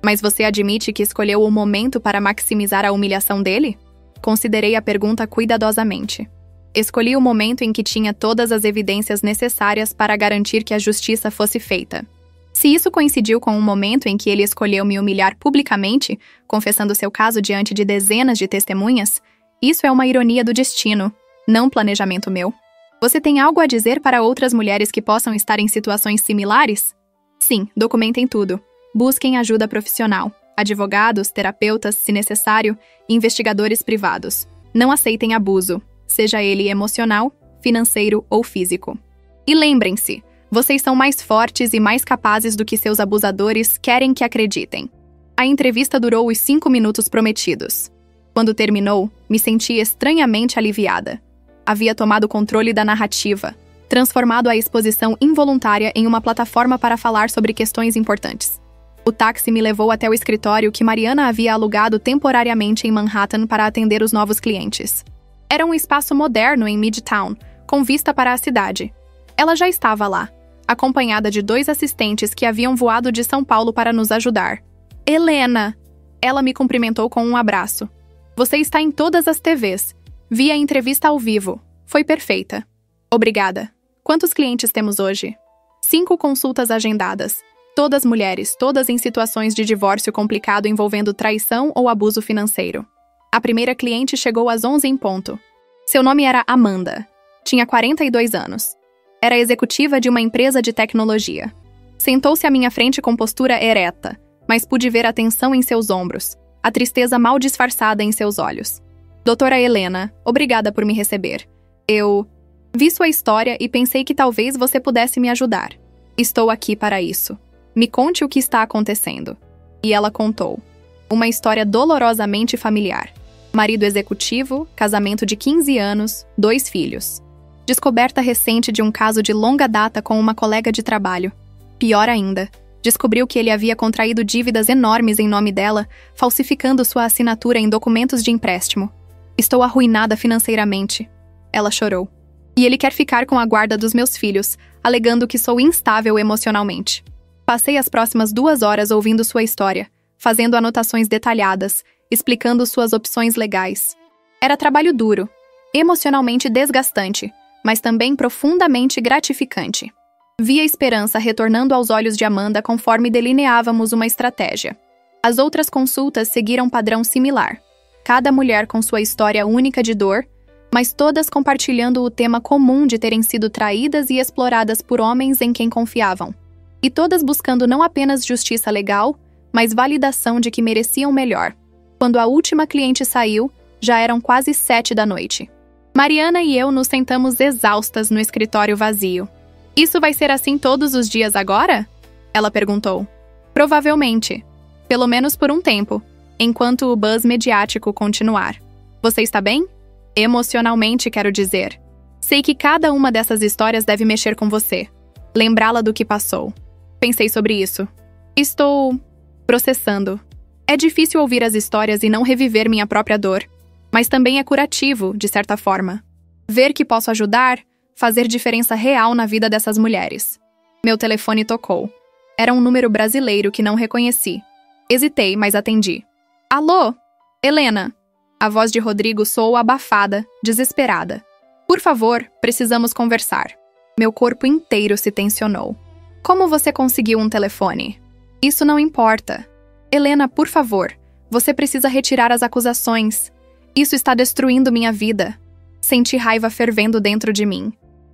Mas você admite que escolheu o momento para maximizar a humilhação dele? Considerei a pergunta cuidadosamente. Escolhi o momento em que tinha todas as evidências necessárias para garantir que a justiça fosse feita. Se isso coincidiu com um momento em que ele escolheu me humilhar publicamente, confessando seu caso diante de dezenas de testemunhas, isso é uma ironia do destino, não planejamento meu. Você tem algo a dizer para outras mulheres que possam estar em situações similares? Sim, documentem tudo. Busquem ajuda profissional. Advogados, terapeutas, se necessário, e investigadores privados. Não aceitem abuso, seja ele emocional, financeiro ou físico. E lembrem-se, vocês são mais fortes e mais capazes do que seus abusadores querem que acreditem. A entrevista durou os 5 minutos prometidos. Quando terminou, me senti estranhamente aliviada. Havia tomado controle da narrativa, transformado a exposição involuntária em uma plataforma para falar sobre questões importantes. O táxi me levou até o escritório que Mariana havia alugado temporariamente em Manhattan para atender os novos clientes. Era um espaço moderno em Midtown, com vista para a cidade. Ela já estava lá, acompanhada de 2 assistentes que haviam voado de São Paulo para nos ajudar. Helena! Ela me cumprimentou com um abraço. Você está em todas as TVs. Vi a entrevista ao vivo. Foi perfeita. Obrigada. Quantos clientes temos hoje? 5 consultas agendadas. Todas mulheres, todas em situações de divórcio complicado envolvendo traição ou abuso financeiro. A primeira cliente chegou às 11 em ponto. Seu nome era Amanda. Tinha 42 anos. Era executiva de uma empresa de tecnologia. Sentou-se à minha frente com postura ereta, mas pude ver a tensão em seus ombros, a tristeza mal disfarçada em seus olhos. Doutora Helena, obrigada por me receber. Eu vi sua história e pensei que talvez você pudesse me ajudar. Estou aqui para isso. Me conte o que está acontecendo. E ela contou. Uma história dolorosamente familiar. Marido executivo, casamento de 15 anos, 2 filhos. Descoberta recente de um caso de longa data com uma colega de trabalho. Pior ainda, descobriu que ele havia contraído dívidas enormes em nome dela, falsificando sua assinatura em documentos de empréstimo. Estou arruinada financeiramente. Ela chorou. E ele quer ficar com a guarda dos meus filhos, alegando que sou instável emocionalmente. Passei as próximas 2 horas ouvindo sua história, fazendo anotações detalhadas, explicando suas opções legais. Era trabalho duro, emocionalmente desgastante, mas também profundamente gratificante. Vi a esperança retornando aos olhos de Amanda conforme delineávamos uma estratégia. As outras consultas seguiram um padrão similar. Cada mulher com sua história única de dor, mas todas compartilhando o tema comum de terem sido traídas e exploradas por homens em quem confiavam. E todas buscando não apenas justiça legal, mas validação de que mereciam melhor. Quando a última cliente saiu, já eram quase 7 da noite. Mariana e eu nos sentamos exaustas no escritório vazio. Isso vai ser assim todos os dias agora? Ela perguntou. Provavelmente. Pelo menos por um tempo, enquanto o buzz mediático continuar. Você está bem? Emocionalmente, quero dizer. Sei que cada uma dessas histórias deve mexer com você. Lembrá-la do que passou. Pensei sobre isso. Estou processando. É difícil ouvir as histórias e não reviver minha própria dor. Mas também é curativo, de certa forma. Ver que posso ajudar, fazer diferença real na vida dessas mulheres. Meu telefone tocou. Era um número brasileiro que não reconheci. Hesitei, mas atendi. Alô? Helena. A voz de Rodrigo soou abafada, desesperada. Por favor, precisamos conversar. Meu corpo inteiro se tensionou. Como você conseguiu um telefone? Isso não importa. Helena, por favor, você precisa retirar as acusações. Isso está destruindo minha vida. Senti raiva fervendo dentro de mim.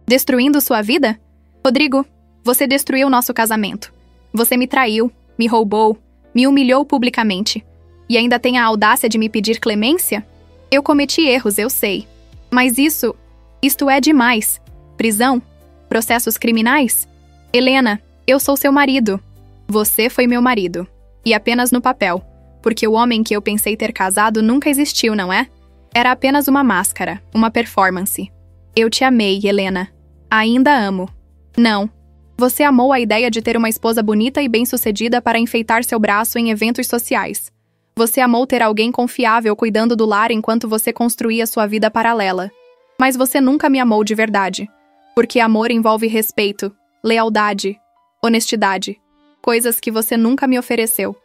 Destruindo sua vida? Rodrigo, você destruiu nosso casamento. Você me traiu, me roubou, me humilhou publicamente. E ainda tem a audácia de me pedir clemência? Eu cometi erros, eu sei. Mas isto é demais. Prisão? Processos criminais? Helena, eu sou seu marido. Você foi meu marido. E apenas no papel. Porque o homem que eu pensei ter casado nunca existiu, não é? Era apenas uma máscara, uma performance. Eu te amei, Helena. Ainda amo. Não. Você amou a ideia de ter uma esposa bonita e bem-sucedida para enfeitar seu braço em eventos sociais. Você amou ter alguém confiável cuidando do lar enquanto você construía sua vida paralela. Mas você nunca me amou de verdade. Porque amor envolve respeito, lealdade, honestidade. Coisas que você nunca me ofereceu.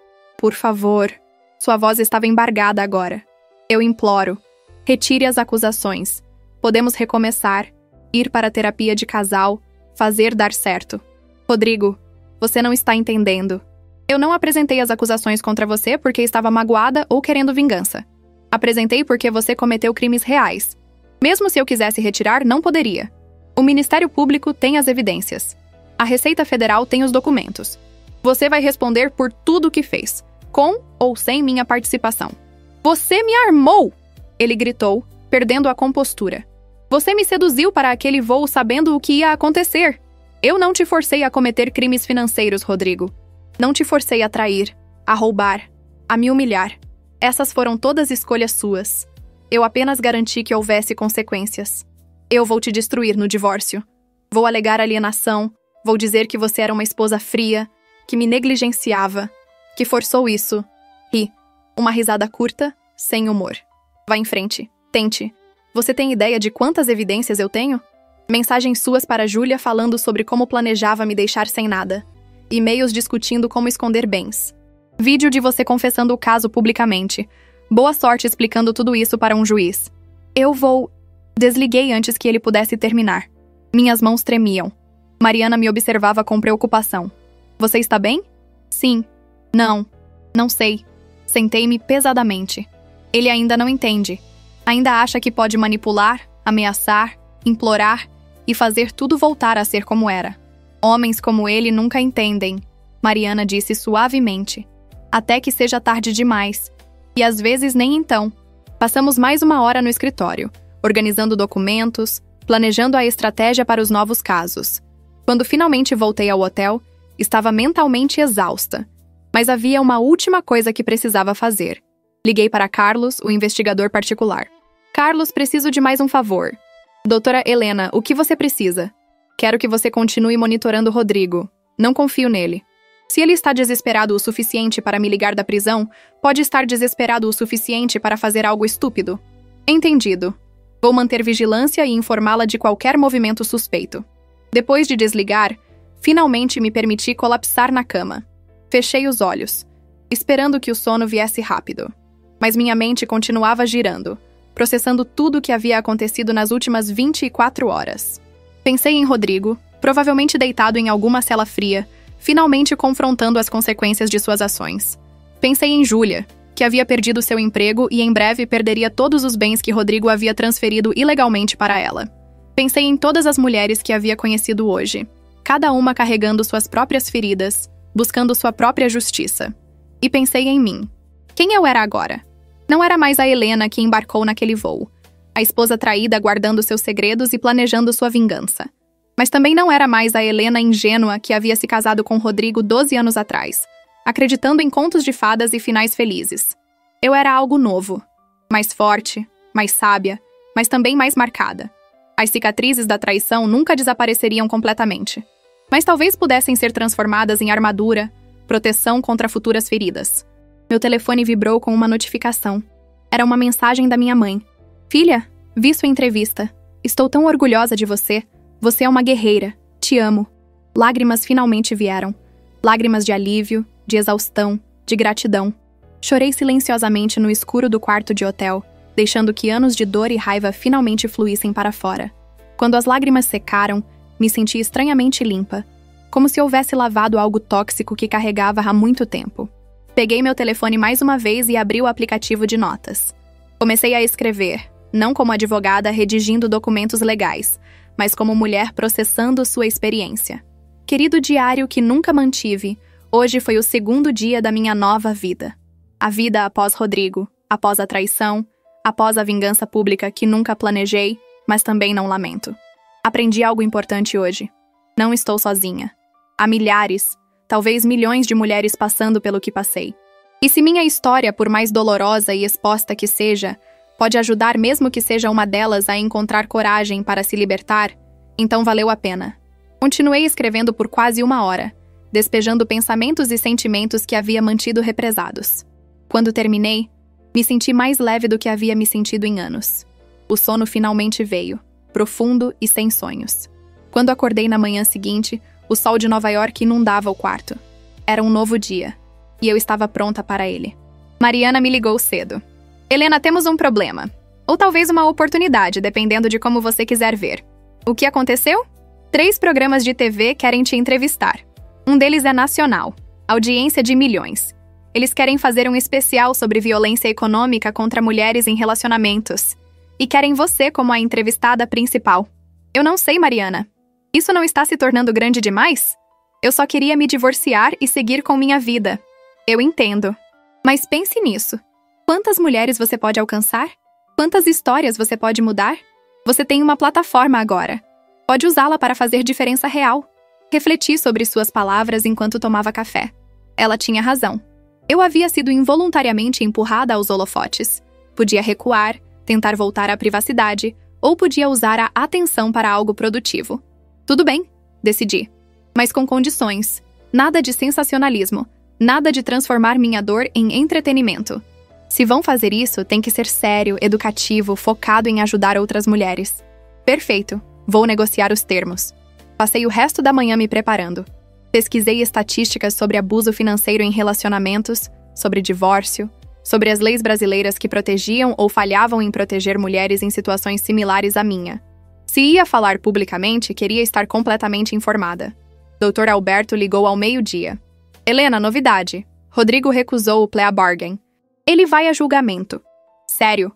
Por favor. Sua voz estava embargada agora. Eu imploro. Retire as acusações. Podemos recomeçar, ir para a terapia de casal, fazer dar certo. Rodrigo, você não está entendendo. Eu não apresentei as acusações contra você porque estava magoada ou querendo vingança. Apresentei porque você cometeu crimes reais. Mesmo se eu quisesse retirar, não poderia. O Ministério Público tem as evidências. A Receita Federal tem os documentos. Você vai responder por tudo o que fez, com ou sem minha participação. Você me armou! Ele gritou, perdendo a compostura. Você me seduziu para aquele voo sabendo o que ia acontecer. Eu não te forcei a cometer crimes financeiros, Rodrigo. Não te forcei a trair, a roubar, a me humilhar. Essas foram todas escolhas suas. Eu apenas garanti que houvesse consequências. Eu vou te destruir no divórcio. Vou alegar alienação, vou dizer que você era uma esposa fria, que me negligenciava, que forçou isso. Ri. Uma risada curta, sem humor. Vá em frente. Tente. Você tem ideia de quantas evidências eu tenho? Mensagens suas para Júlia falando sobre como planejava me deixar sem nada. E-mails discutindo como esconder bens. Vídeo de você confessando o caso publicamente. Boa sorte explicando tudo isso para um juiz. Eu vou... Desliguei antes que ele pudesse terminar. Minhas mãos tremiam. Mariana me observava com preocupação. Você está bem? Sim. Não. Não sei. Sentei-me pesadamente. Ele ainda não entende. Ainda acha que pode manipular, ameaçar, implorar e fazer tudo voltar a ser como era. Homens como ele nunca entendem, Mariana disse suavemente. Até que seja tarde demais. E às vezes nem então. Passamos mais 1 hora no escritório, organizando documentos, planejando a estratégia para os novos casos. Quando finalmente voltei ao hotel, estava mentalmente exausta. Mas havia uma última coisa que precisava fazer. Liguei para Carlos, o investigador particular. Carlos, preciso de mais um favor. Doutora Helena, o que você precisa? Quero que você continue monitorando Rodrigo. Não confio nele. Se ele está desesperado o suficiente para me ligar da prisão, pode estar desesperado o suficiente para fazer algo estúpido. Entendido. Vou manter vigilância e informá-la de qualquer movimento suspeito. Depois de desligar, finalmente me permiti colapsar na cama. Fechei os olhos, esperando que o sono viesse rápido. Mas minha mente continuava girando, processando tudo o que havia acontecido nas últimas 24 horas. Pensei em Rodrigo, provavelmente deitado em alguma cela fria, finalmente confrontando as consequências de suas ações. Pensei em Júlia, que havia perdido seu emprego e em breve perderia todos os bens que Rodrigo havia transferido ilegalmente para ela. Pensei em todas as mulheres que havia conhecido hoje, cada uma carregando suas próprias feridas, buscando sua própria justiça. E pensei em mim. Quem eu era agora? Não era mais a Helena que embarcou naquele voo, a esposa traída guardando seus segredos e planejando sua vingança. Mas também não era mais a Helena ingênua que havia se casado com Rodrigo 12 anos atrás, acreditando em contos de fadas e finais felizes. Eu era algo novo, mais forte, mais sábia, mas também mais marcada. As cicatrizes da traição nunca desapareceriam completamente, mas talvez pudessem ser transformadas em armadura, proteção contra futuras feridas. Meu telefone vibrou com uma notificação. Era uma mensagem da minha mãe. Filha, vi sua entrevista. Estou tão orgulhosa de você. Você é uma guerreira. Te amo. Lágrimas finalmente vieram. Lágrimas de alívio, de exaustão, de gratidão. Chorei silenciosamente no escuro do quarto de hotel, deixando que anos de dor e raiva finalmente fluíssem para fora. Quando as lágrimas secaram, me senti estranhamente limpa, como se houvesse lavado algo tóxico que carregava há muito tempo. Peguei meu telefone mais uma vez e abri o aplicativo de notas. Comecei a escrever, não como advogada redigindo documentos legais, mas como mulher processando sua experiência. Querido diário que nunca mantive, hoje foi o 2º dia da minha nova vida. A vida após Rodrigo, após a traição, após a vingança pública que nunca planejei, mas também não lamento. Aprendi algo importante hoje. Não estou sozinha. Há milhares, talvez milhões de mulheres passando pelo que passei. E se minha história, por mais dolorosa e exposta que seja, pode ajudar mesmo que seja uma delas a encontrar coragem para se libertar, então valeu a pena. Continuei escrevendo por quase 1 hora, despejando pensamentos e sentimentos que havia mantido represados. Quando terminei, me senti mais leve do que havia me sentido em anos. O sono finalmente veio, profundo e sem sonhos. Quando acordei na manhã seguinte, o sol de Nova York inundava o quarto. Era um novo dia. e eu estava pronta para ele. Mariana me ligou cedo. Helena, temos um problema. Ou talvez uma oportunidade, dependendo de como você quiser ver. O que aconteceu? 3 programas de TV querem te entrevistar. Um deles é nacional, audiência de milhões. Eles querem fazer um especial sobre violência econômica contra mulheres em relacionamentos. E querem você como a entrevistada principal. Eu não sei, Mariana. Isso não está se tornando grande demais? Eu só queria me divorciar e seguir com minha vida. Eu entendo. Mas pense nisso. Quantas mulheres você pode alcançar? Quantas histórias você pode mudar? Você tem uma plataforma agora. Pode usá-la para fazer diferença real. Refleti sobre suas palavras enquanto tomava café. Ela tinha razão. Eu havia sido involuntariamente empurrada aos holofotes. Podia recuar, tentar voltar à privacidade, ou podia usar a atenção para algo produtivo. Tudo bem, decidi. Mas com condições. Nada de sensacionalismo. Nada de transformar minha dor em entretenimento. Se vão fazer isso, tem que ser sério, educativo, focado em ajudar outras mulheres. Perfeito. Vou negociar os termos. Passei o resto da manhã me preparando. Pesquisei estatísticas sobre abuso financeiro em relacionamentos, sobre divórcio, sobre as leis brasileiras que protegiam ou falhavam em proteger mulheres em situações similares à minha. Se ia falar publicamente, queria estar completamente informada. Dr. Alberto ligou ao meio-dia. Helena, novidade. Rodrigo recusou o plea bargain. Ele vai a julgamento. Sério.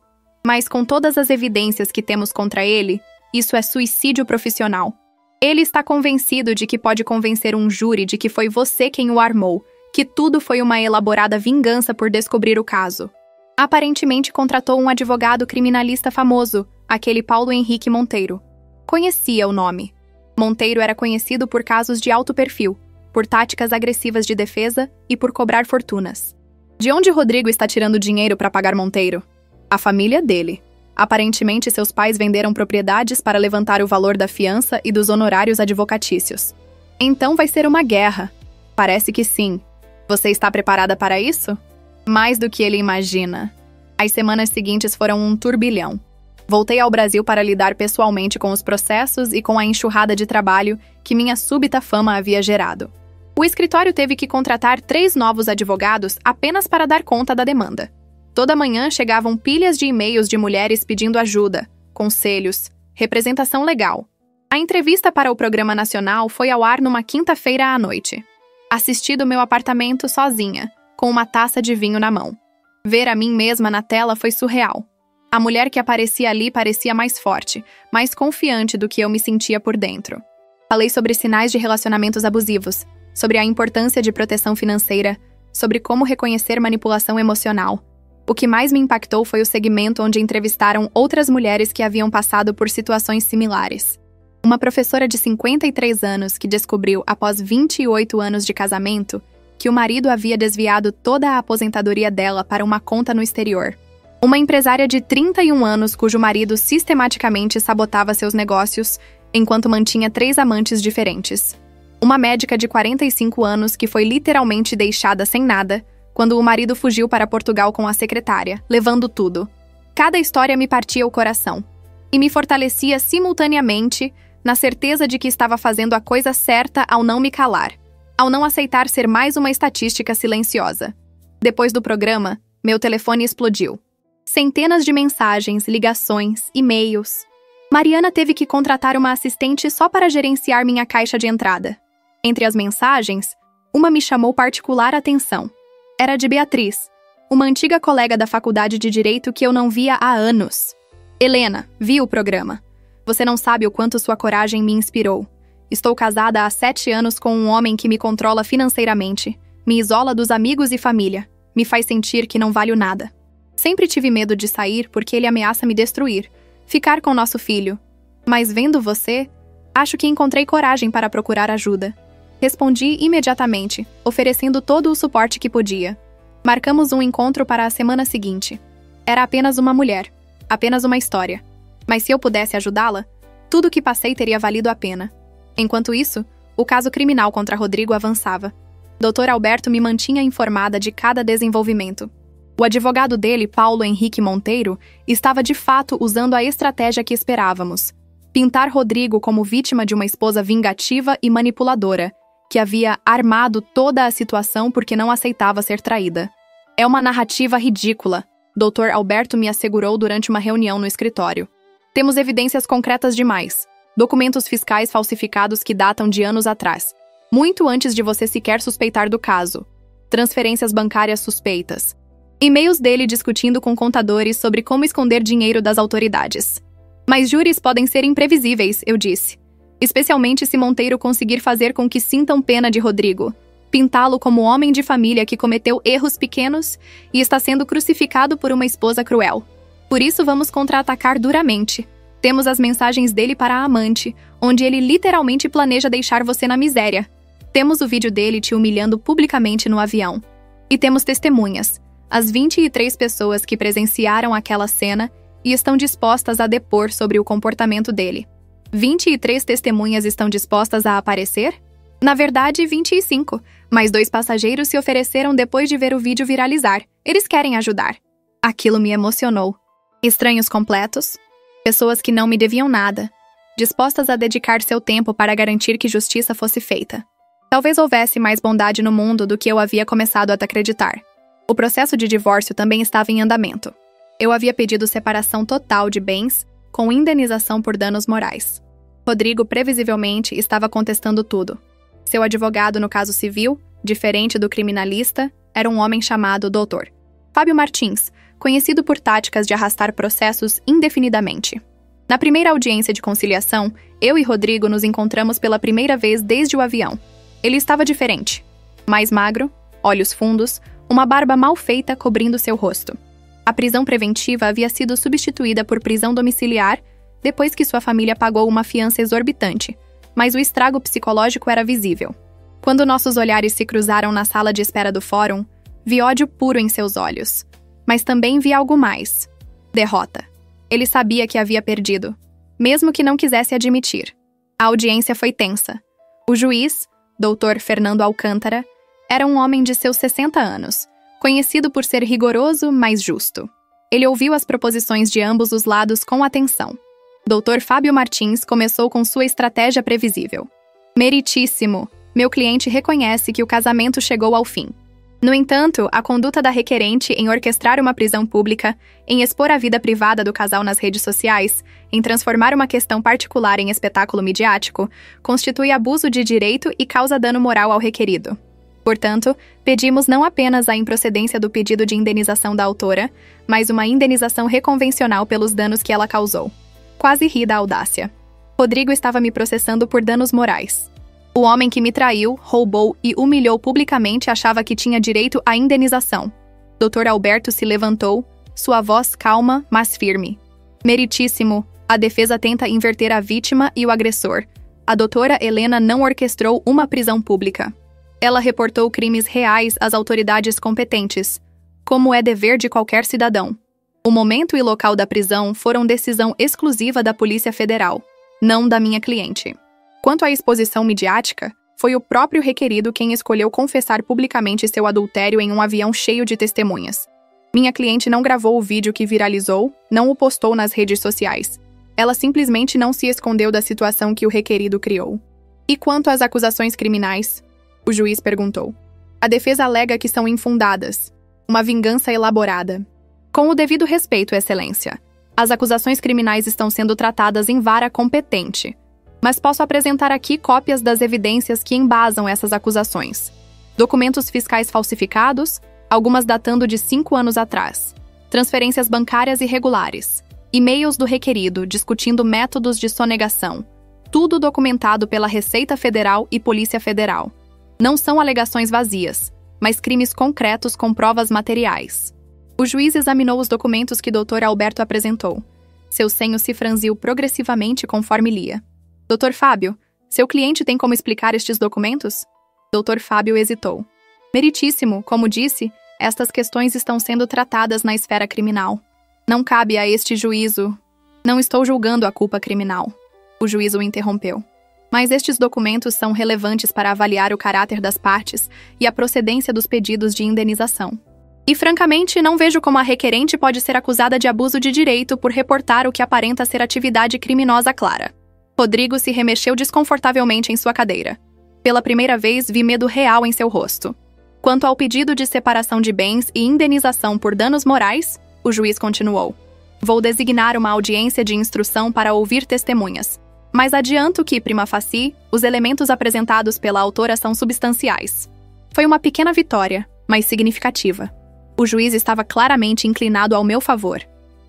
Mas com todas as evidências que temos contra ele, isso é suicídio profissional. Ele está convencido de que pode convencer um júri de que foi você quem o armou, que tudo foi uma elaborada vingança por descobrir o caso. Aparentemente contratou um advogado criminalista famoso, aquele Paulo Henrique Monteiro. Conhecia o nome. Monteiro era conhecido por casos de alto perfil, por táticas agressivas de defesa e por cobrar fortunas. De onde Rodrigo está tirando dinheiro para pagar Monteiro? A família dele. Aparentemente, seus pais venderam propriedades para levantar o valor da fiança e dos honorários advocatícios. Então vai ser uma guerra. Parece que sim. Você está preparada para isso? Mais do que ele imagina. As semanas seguintes foram um turbilhão. Voltei ao Brasil para lidar pessoalmente com os processos e com a enxurrada de trabalho que minha súbita fama havia gerado. O escritório teve que contratar 3 novos advogados apenas para dar conta da demanda. Toda manhã chegavam pilhas de e-mails de mulheres pedindo ajuda, conselhos, representação legal. A entrevista para o programa nacional foi ao ar numa quinta-feira à noite. Assisti do meu apartamento sozinha, com uma taça de vinho na mão. Ver a mim mesma na tela foi surreal. A mulher que aparecia ali parecia mais forte, mais confiante do que eu me sentia por dentro. Falei sobre sinais de relacionamentos abusivos, sobre a importância de proteção financeira, sobre como reconhecer manipulação emocional. O que mais me impactou foi o segmento onde entrevistaram outras mulheres que haviam passado por situações similares. Uma professora de 53 anos que descobriu, após 28 anos de casamento, que o marido havia desviado toda a aposentadoria dela para uma conta no exterior. Uma empresária de 31 anos cujo marido sistematicamente sabotava seus negócios enquanto mantinha 3 amantes diferentes. Uma médica de 45 anos que foi literalmente deixada sem nada quando o marido fugiu para Portugal com a secretária, levando tudo. Cada história me partia o coração e me fortalecia simultaneamente na certeza de que estava fazendo a coisa certa ao não me calar, ao não aceitar ser mais uma estatística silenciosa. Depois do programa, meu telefone explodiu. Centenas de mensagens, ligações, e-mails. Mariana teve que contratar uma assistente só para gerenciar minha caixa de entrada. Entre as mensagens, uma me chamou particular atenção. Era de Beatriz, uma antiga colega da faculdade de Direito que eu não via há anos. Helena, vi o programa. Você não sabe o quanto sua coragem me inspirou. Estou casada há 7 anos com um homem que me controla financeiramente, me isola dos amigos e família, me faz sentir que não valho nada. Sempre tive medo de sair porque ele ameaça me destruir, ficar com nosso filho. Mas vendo você, acho que encontrei coragem para procurar ajuda. Respondi imediatamente, oferecendo todo o suporte que podia. Marcamos um encontro para a semana seguinte. Era apenas uma mulher, apenas uma história. Mas se eu pudesse ajudá-la, tudo o que passei teria valido a pena. Enquanto isso, o caso criminal contra Rodrigo avançava. Dr. Alberto me mantinha informada de cada desenvolvimento. O advogado dele, Paulo Henrique Monteiro, estava de fato usando a estratégia que esperávamos. Pintar Rodrigo como vítima de uma esposa vingativa e manipuladora, que havia armado toda a situação porque não aceitava ser traída. É uma narrativa ridícula, Dr. Alberto me assegurou durante uma reunião no escritório. Temos evidências concretas demais. Documentos fiscais falsificados que datam de anos atrás, muito antes de você sequer suspeitar do caso. Transferências bancárias suspeitas. E-mails dele discutindo com contadores sobre como esconder dinheiro das autoridades. Mas júris podem ser imprevisíveis, eu disse. Especialmente se Monteiro conseguir fazer com que sintam pena de Rodrigo. Pintá-lo como homem de família que cometeu erros pequenos e está sendo crucificado por uma esposa cruel. Por isso vamos contra-atacar duramente. Temos as mensagens dele para a amante, onde ele literalmente planeja deixar você na miséria. Temos o vídeo dele te humilhando publicamente no avião. E temos testemunhas, as 23 pessoas que presenciaram aquela cena e estão dispostas a depor sobre o comportamento dele. 23 testemunhas estão dispostas a aparecer? Na verdade, 25, mas 2 passageiros se ofereceram depois de ver o vídeo viralizar. Eles querem ajudar. Aquilo me emocionou. Estranhos completos? Pessoas que não me deviam nada, dispostas a dedicar seu tempo para garantir que justiça fosse feita. Talvez houvesse mais bondade no mundo do que eu havia começado a acreditar. O processo de divórcio também estava em andamento. Eu havia pedido separação total de bens, com indenização por danos morais. Rodrigo, previsivelmente, estava contestando tudo. Seu advogado no caso civil, diferente do criminalista, era um homem chamado Dr. Fábio Martins, conhecido por táticas de arrastar processos indefinidamente. Na primeira audiência de conciliação, eu e Rodrigo nos encontramos pela primeira vez desde o avião. Ele estava diferente. Mais magro, olhos fundos, uma barba mal feita cobrindo seu rosto. A prisão preventiva havia sido substituída por prisão domiciliar depois que sua família pagou uma fiança exorbitante, mas o estrago psicológico era visível. Quando nossos olhares se cruzaram na sala de espera do fórum, vi ódio puro em seus olhos. Mas também vi algo mais. Derrota. Ele sabia que havia perdido, mesmo que não quisesse admitir. A audiência foi tensa. O juiz, Dr. Fernando Alcântara, era um homem de seus 60 anos, conhecido por ser rigoroso, mas justo. Ele ouviu as proposições de ambos os lados com atenção. Dr. Fábio Martins começou com sua estratégia previsível. Meritíssimo, meu cliente reconhece que o casamento chegou ao fim. No entanto, a conduta da requerente em orquestrar uma prisão pública, em expor a vida privada do casal nas redes sociais, em transformar uma questão particular em espetáculo midiático, constitui abuso de direito e causa dano moral ao requerido. Portanto, pedimos não apenas a improcedência do pedido de indenização da autora, mas uma indenização reconvencional pelos danos que ela causou. Quase ri da audácia. Rodrigo estava me processando por danos morais. O homem que me traiu, roubou e humilhou publicamente achava que tinha direito à indenização. Dr. Alberto se levantou, sua voz calma, mas firme. Meritíssimo, a defesa tenta inverter a vítima e o agressor. A doutora Helena não orquestrou uma prisão pública. Ela reportou crimes reais às autoridades competentes, como é dever de qualquer cidadão. O momento e local da prisão foram decisão exclusiva da Polícia Federal, não da minha cliente. Quanto à exposição midiática, foi o próprio requerido quem escolheu confessar publicamente seu adultério em um avião cheio de testemunhas. Minha cliente não gravou o vídeo que viralizou, não o postou nas redes sociais. Ela simplesmente não se escondeu da situação que o requerido criou. E quanto às acusações criminais? O juiz perguntou. A defesa alega que são infundadas. Uma vingança elaborada. Com o devido respeito, Excelência, as acusações criminais estão sendo tratadas em vara competente. Mas posso apresentar aqui cópias das evidências que embasam essas acusações. Documentos fiscais falsificados, algumas datando de 5 anos atrás. Transferências bancárias irregulares. E-mails do requerido discutindo métodos de sonegação. Tudo documentado pela Receita Federal e Polícia Federal. Não são alegações vazias, mas crimes concretos com provas materiais. O juiz examinou os documentos que Dr. Alberto apresentou. Seu senho se franziu progressivamente conforme lia. Dr. Fábio, seu cliente tem como explicar estes documentos? Dr. Fábio hesitou. Meritíssimo, como disse, estas questões estão sendo tratadas na esfera criminal. Não cabe a este juízo. Não estou julgando a culpa criminal. O juiz o interrompeu. Mas estes documentos são relevantes para avaliar o caráter das partes e a procedência dos pedidos de indenização. E, francamente, não vejo como a requerente pode ser acusada de abuso de direito por reportar o que aparenta ser atividade criminosa clara. Rodrigo se remexeu desconfortavelmente em sua cadeira. Pela primeira vez, vi medo real em seu rosto. Quanto ao pedido de separação de bens e indenização por danos morais, o juiz continuou. Vou designar uma audiência de instrução para ouvir testemunhas. Mas adianto que, prima facie, os elementos apresentados pela autora são substanciais. Foi uma pequena vitória, mas significativa. O juiz estava claramente inclinado ao meu favor.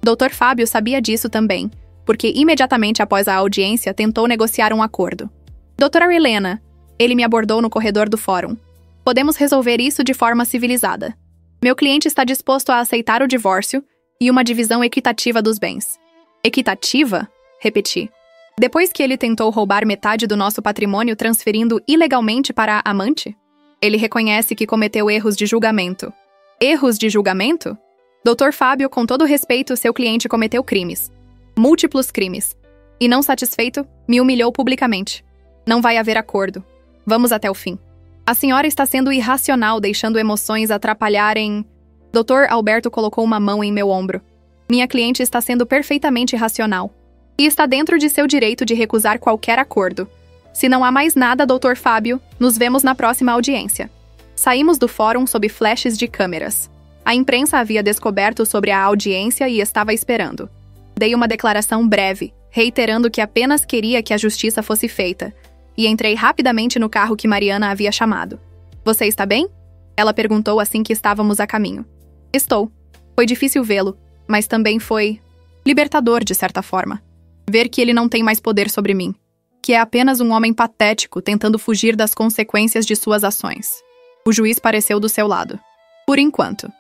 Dr. Fábio sabia disso também, porque imediatamente após a audiência tentou negociar um acordo. Doutora Helena, ele me abordou no corredor do fórum. Podemos resolver isso de forma civilizada. Meu cliente está disposto a aceitar o divórcio e uma divisão equitativa dos bens. Equitativa? Repeti. Depois que ele tentou roubar metade do nosso patrimônio transferindo ilegalmente para a amante? Ele reconhece que cometeu erros de julgamento. Erros de julgamento? Dr. Fábio, com todo respeito, seu cliente cometeu crimes. Múltiplos crimes. E não satisfeito, me humilhou publicamente. Não vai haver acordo. Vamos até o fim. A senhora está sendo irracional, deixando emoções atrapalharem... Dr. Alberto colocou uma mão em meu ombro. Minha cliente está sendo perfeitamente racional. E está dentro de seu direito de recusar qualquer acordo. Se não há mais nada, Dr. Fábio, nos vemos na próxima audiência. Saímos do fórum sob flashes de câmeras. A imprensa havia descoberto sobre a audiência e estava esperando. Dei uma declaração breve, reiterando que apenas queria que a justiça fosse feita, e entrei rapidamente no carro que Mariana havia chamado. Você está bem? Ela perguntou assim que estávamos a caminho. Estou. Foi difícil vê-lo, mas também foi libertador, de certa forma. Ver que ele não tem mais poder sobre mim, que é apenas um homem patético tentando fugir das consequências de suas ações. O juiz pareceu do seu lado. Por enquanto.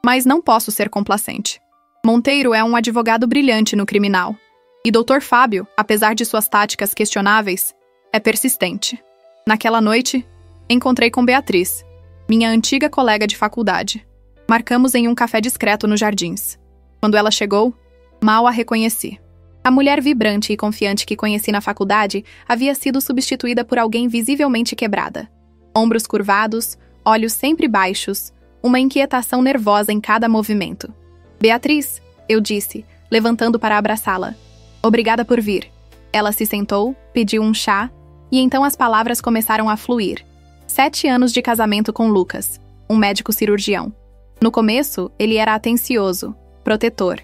Mas não posso ser complacente. Monteiro é um advogado brilhante no criminal. E Dr. Fábio, apesar de suas táticas questionáveis, é persistente. Naquela noite, encontrei com Beatriz, minha antiga colega de faculdade. Marcamos em um café discreto nos jardins. Quando ela chegou, mal a reconheci. A mulher vibrante e confiante que conheci na faculdade havia sido substituída por alguém visivelmente quebrada. Ombros curvados, olhos sempre baixos, uma inquietação nervosa em cada movimento. Beatriz, eu disse, levantando para abraçá-la. Obrigada por vir. Ela se sentou, pediu um chá, e então as palavras começaram a fluir. 7 anos de casamento com Lucas, um médico cirurgião. No começo, ele era atencioso, protetor.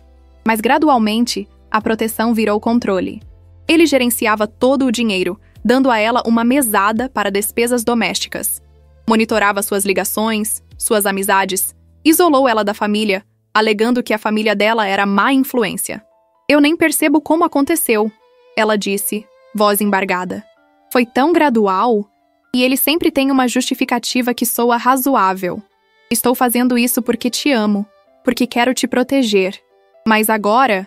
Mas gradualmente, a proteção virou controle. Ele gerenciava todo o dinheiro, dando a ela uma mesada para despesas domésticas. Monitorava suas ligações, suas amizades, isolou ela da família, alegando que a família dela era má influência. Eu nem percebo como aconteceu, ela disse, voz embargada. Foi tão gradual, e ele sempre tem uma justificativa que soa razoável. Estou fazendo isso porque te amo, porque quero te proteger. Mas agora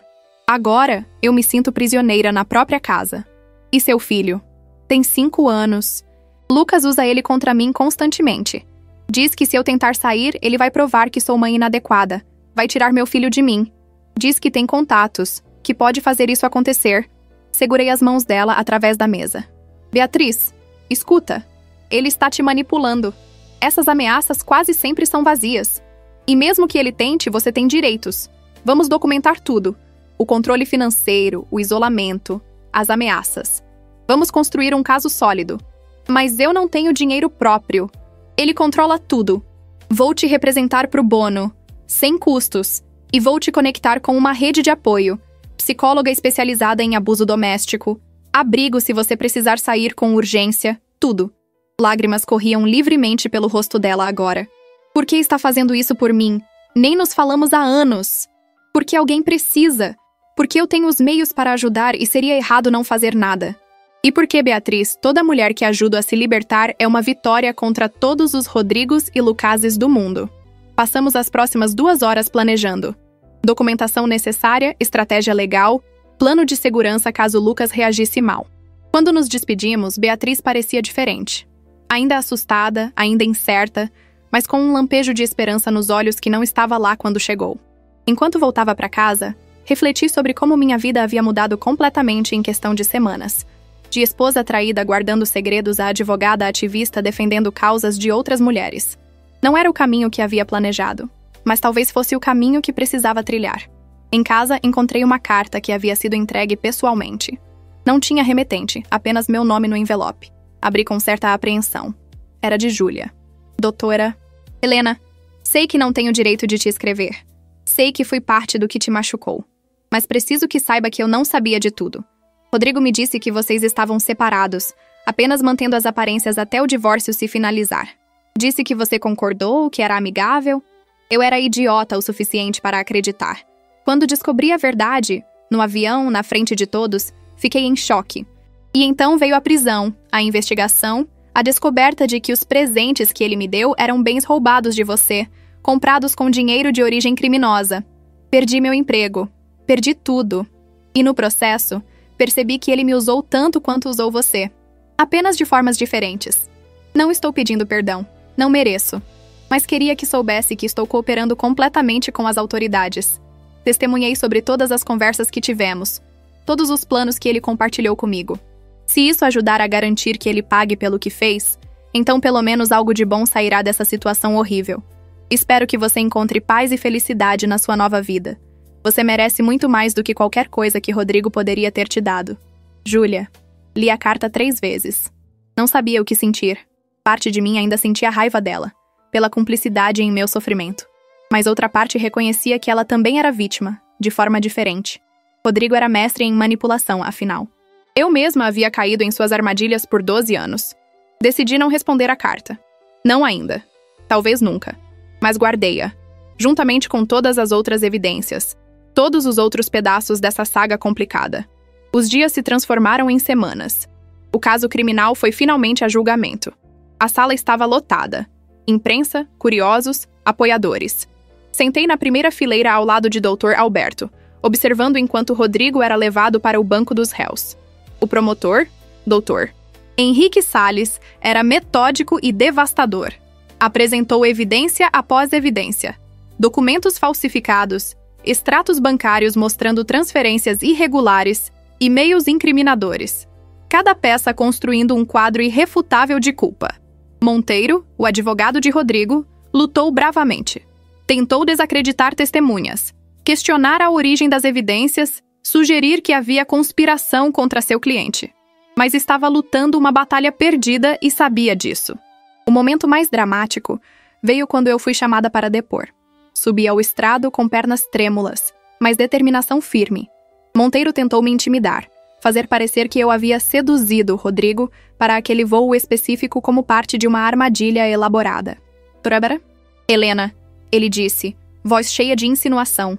eu me sinto prisioneira na própria casa. E seu filho? Tem 5 anos. Lucas usa ele contra mim constantemente. Diz que se eu tentar sair, ele vai provar que sou mãe inadequada. Vai tirar meu filho de mim. Diz que tem contatos, que pode fazer isso acontecer. Segurei as mãos dela através da mesa. Beatriz, escuta. Ele está te manipulando. Essas ameaças quase sempre são vazias. E mesmo que ele tente, você tem direitos. Vamos documentar tudo. O controle financeiro, o isolamento, as ameaças. Vamos construir um caso sólido. Mas eu não tenho dinheiro próprio. Ele controla tudo. Vou te representar pro bono, sem custos, e vou te conectar com uma rede de apoio. Psicóloga especializada em abuso doméstico, abrigo se você precisar sair com urgência, tudo. Lágrimas corriam livremente pelo rosto dela agora. Por que está fazendo isso por mim? Nem nos falamos há anos. Porque alguém precisa. Porque eu tenho os meios para ajudar e seria errado não fazer nada. E porque, Beatriz, toda mulher que ajudo a se libertar é uma vitória contra todos os Rodrigos e Lucases do mundo. Passamos as próximas 2 horas planejando. Documentação necessária, estratégia legal, plano de segurança caso Lucas reagisse mal. Quando nos despedimos, Beatriz parecia diferente. Ainda assustada, ainda incerta, mas com um lampejo de esperança nos olhos que não estava lá quando chegou. Enquanto voltava para casa, refleti sobre como minha vida havia mudado completamente em questão de semanas. De esposa traída guardando segredos a advogada ativista defendendo causas de outras mulheres. Não era o caminho que havia planejado, mas talvez fosse o caminho que precisava trilhar. Em casa, encontrei uma carta que havia sido entregue pessoalmente. Não tinha remetente, apenas meu nome no envelope. Abri com certa apreensão. Era de Júlia. Doutora... Helena, sei que não tenho direito de te escrever. Sei que fui parte do que te machucou. Mas preciso que saiba que eu não sabia de tudo. Rodrigo me disse que vocês estavam separados, apenas mantendo as aparências até o divórcio se finalizar. Disse que você concordou, que era amigável. Eu era idiota o suficiente para acreditar. Quando descobri a verdade, no avião, na frente de todos, fiquei em choque. E então veio a prisão, a investigação, a descoberta de que os presentes que ele me deu eram bens roubados de você, comprados com dinheiro de origem criminosa. Perdi meu emprego. Perdi tudo. E no processo, percebi que ele me usou tanto quanto usou você. Apenas de formas diferentes. Não estou pedindo perdão. Não mereço. Mas queria que soubesse que estou cooperando completamente com as autoridades. Testemunhei sobre todas as conversas que tivemos, todos os planos que ele compartilhou comigo. Se isso ajudar a garantir que ele pague pelo que fez, então pelo menos algo de bom sairá dessa situação horrível. Espero que você encontre paz e felicidade na sua nova vida. Você merece muito mais do que qualquer coisa que Rodrigo poderia ter te dado. Júlia. Li a carta 3 vezes. Não sabia o que sentir. Parte de mim ainda sentia raiva dela, pela cumplicidade em meu sofrimento. Mas outra parte reconhecia que ela também era vítima, de forma diferente. Rodrigo era mestre em manipulação, afinal. Eu mesma havia caído em suas armadilhas por 12 anos. Decidi não responder a carta. Não ainda. Talvez nunca. Mas guardei-a, juntamente com todas as outras evidências, todos os outros pedaços dessa saga complicada. Os dias se transformaram em semanas. O caso criminal foi finalmente a julgamento. A sala estava lotada. Imprensa, curiosos, apoiadores. Sentei na primeira fileira ao lado de Dr. Alberto, observando enquanto Rodrigo era levado para o banco dos réus. O promotor, Dr. Henrique Salles, era metódico e devastador. Apresentou evidência após evidência. Documentos falsificados, extratos bancários mostrando transferências irregulares, e-mails incriminadores. Cada peça construindo um quadro irrefutável de culpa. Monteiro, o advogado de Rodrigo, lutou bravamente. Tentou desacreditar testemunhas, questionar a origem das evidências, sugerir que havia conspiração contra seu cliente. Mas estava lutando uma batalha perdida e sabia disso. O momento mais dramático veio quando eu fui chamada para depor. Subi ao estrado com pernas trêmulas, mas determinação firme. Monteiro tentou me intimidar, fazer parecer que eu havia seduzido Rodrigo para aquele voo específico como parte de uma armadilha elaborada. Trabara? Helena, ele disse, voz cheia de insinuação.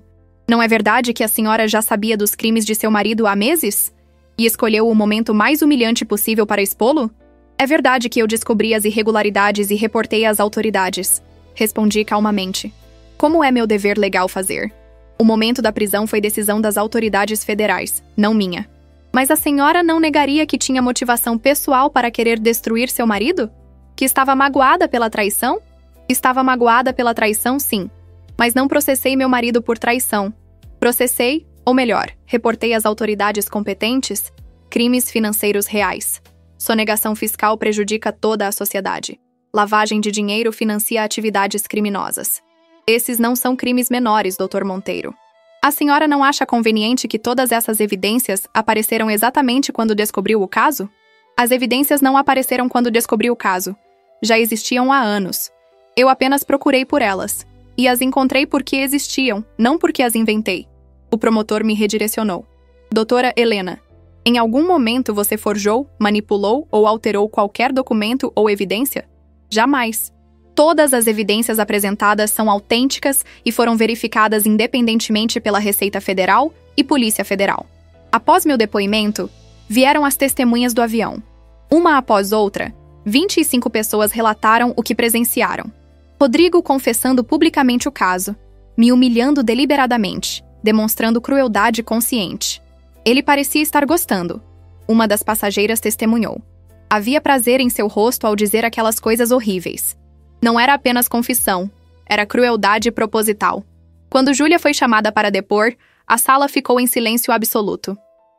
Não é verdade que a senhora já sabia dos crimes de seu marido há meses? E escolheu o momento mais humilhante possível para expô-lo? É verdade que eu descobri as irregularidades e reportei às autoridades. Respondi calmamente. Como é meu dever legal fazer? O momento da prisão foi decisão das autoridades federais, não minha. Mas a senhora não negaria que tinha motivação pessoal para querer destruir seu marido? Que estava magoada pela traição? Estava magoada pela traição, sim. Mas não processei meu marido por traição. Processei, ou melhor, reportei às autoridades competentes, crimes financeiros reais. Sonegação fiscal prejudica toda a sociedade. Lavagem de dinheiro financia atividades criminosas. Esses não são crimes menores, Dr. Monteiro. A senhora não acha conveniente que todas essas evidências apareceram exatamente quando descobriu o caso? As evidências não apareceram quando descobri o caso. Já existiam há anos. Eu apenas procurei por elas. E as encontrei porque existiam, não porque as inventei. O promotor me redirecionou. Doutora Helena, em algum momento você forjou, manipulou ou alterou qualquer documento ou evidência? Jamais. Todas as evidências apresentadas são autênticas e foram verificadas independentemente pela Receita Federal e Polícia Federal. Após meu depoimento, vieram as testemunhas do avião. Uma após outra, 25 pessoas relataram o que presenciaram. Rodrigo confessando publicamente o caso, me humilhando deliberadamente, demonstrando crueldade consciente. Ele parecia estar gostando. Uma das passageiras testemunhou. Havia prazer em seu rosto ao dizer aquelas coisas horríveis. Não era apenas confissão, era crueldade proposital. Quando Júlia foi chamada para depor, a sala ficou em silêncio absoluto.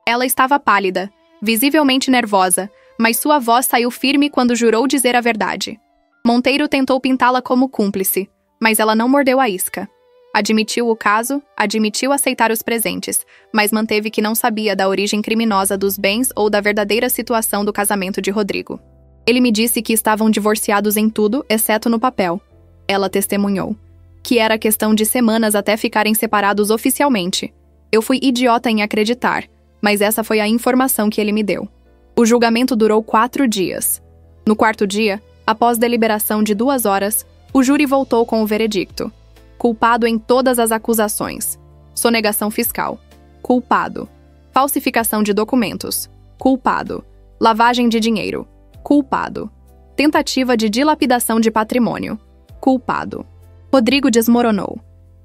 Ela estava pálida, visivelmente nervosa, mas sua voz saiu firme quando jurou dizer a verdade. Monteiro tentou pintá-la como cúmplice, mas ela não mordeu a isca. Admitiu o caso, admitiu aceitar os presentes, mas manteve que não sabia da origem criminosa dos bens ou da verdadeira situação do casamento de Rodrigo. Ele me disse que estavam divorciados em tudo, exceto no papel. Ela testemunhou. Que era questão de semanas até ficarem separados oficialmente. Eu fui idiota em acreditar, mas essa foi a informação que ele me deu. O julgamento durou 4 dias. No 4º dia, após deliberação de 2 horas, o júri voltou com o veredicto. Culpado em todas as acusações. Sonegação fiscal. Culpado. Falsificação de documentos. Culpado. Lavagem de dinheiro. Culpado. Tentativa de dilapidação de patrimônio. Culpado. Rodrigo desmoronou.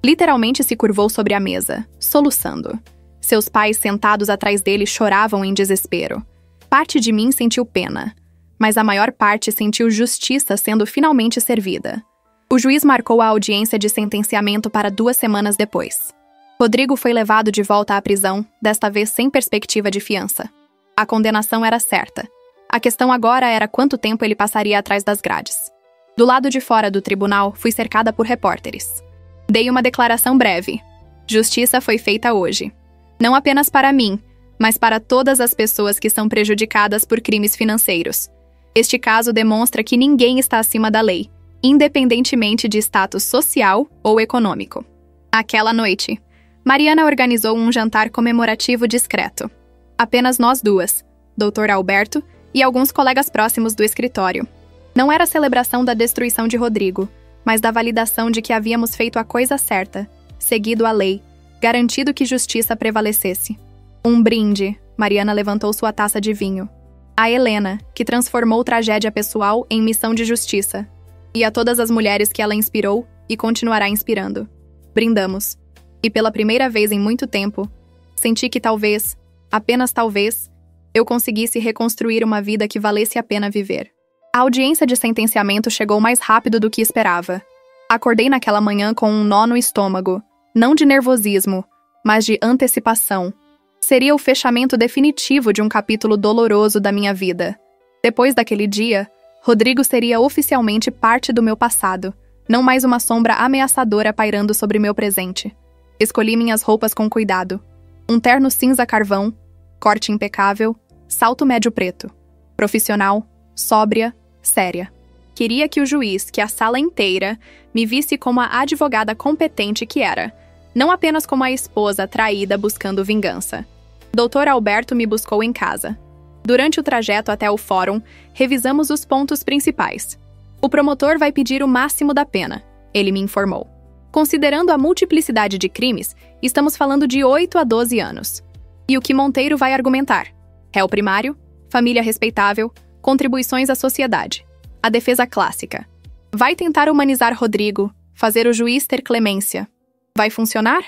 Literalmente se curvou sobre a mesa, soluçando. Seus pais sentados atrás dele choravam em desespero. Parte de mim sentiu pena, mas a maior parte sentiu justiça sendo finalmente servida. O juiz marcou a audiência de sentenciamento para 2 semanas depois. Rodrigo foi levado de volta à prisão, desta vez sem perspectiva de fiança. A condenação era certa. A questão agora era quanto tempo ele passaria atrás das grades. Do lado de fora do tribunal, fui cercada por repórteres. Dei uma declaração breve. Justiça foi feita hoje. Não apenas para mim, mas para todas as pessoas que são prejudicadas por crimes financeiros. Este caso demonstra que ninguém está acima da lei, independentemente de status social ou econômico. Aquela noite, Mariana organizou um jantar comemorativo discreto. Apenas nós duas, Dr. Alberto e alguns colegas próximos do escritório. Não era a celebração da destruição de Rodrigo, mas da validação de que havíamos feito a coisa certa, seguido a lei, garantido que justiça prevalecesse. Um brinde, Mariana levantou sua taça de vinho. A Helena, que transformou tragédia pessoal em missão de justiça. E a todas as mulheres que ela inspirou e continuará inspirando. Brindamos. E pela primeira vez em muito tempo, senti que talvez, apenas talvez, eu conseguisse reconstruir uma vida que valesse a pena viver. A audiência de sentenciamento chegou mais rápido do que esperava. Acordei naquela manhã com um nó no estômago, não de nervosismo, mas de antecipação. Seria o fechamento definitivo de um capítulo doloroso da minha vida. Depois daquele dia, Rodrigo seria oficialmente parte do meu passado, não mais uma sombra ameaçadora pairando sobre meu presente. Escolhi minhas roupas com cuidado. Um terno cinza carvão, corte impecável, salto médio preto. Profissional, sóbria, séria. Queria que o juiz, que a sala inteira, me visse como a advogada competente que era, não apenas como a esposa traída buscando vingança. Dr. Alberto me buscou em casa. Durante o trajeto até o fórum, revisamos os pontos principais. O promotor vai pedir o máximo da pena, ele me informou. Considerando a multiplicidade de crimes, estamos falando de 8 a 12 anos. E o que Monteiro vai argumentar? Réu primário, família respeitável, contribuições à sociedade. A defesa clássica. Vai tentar humanizar Rodrigo, fazer o juiz ter clemência. Vai funcionar?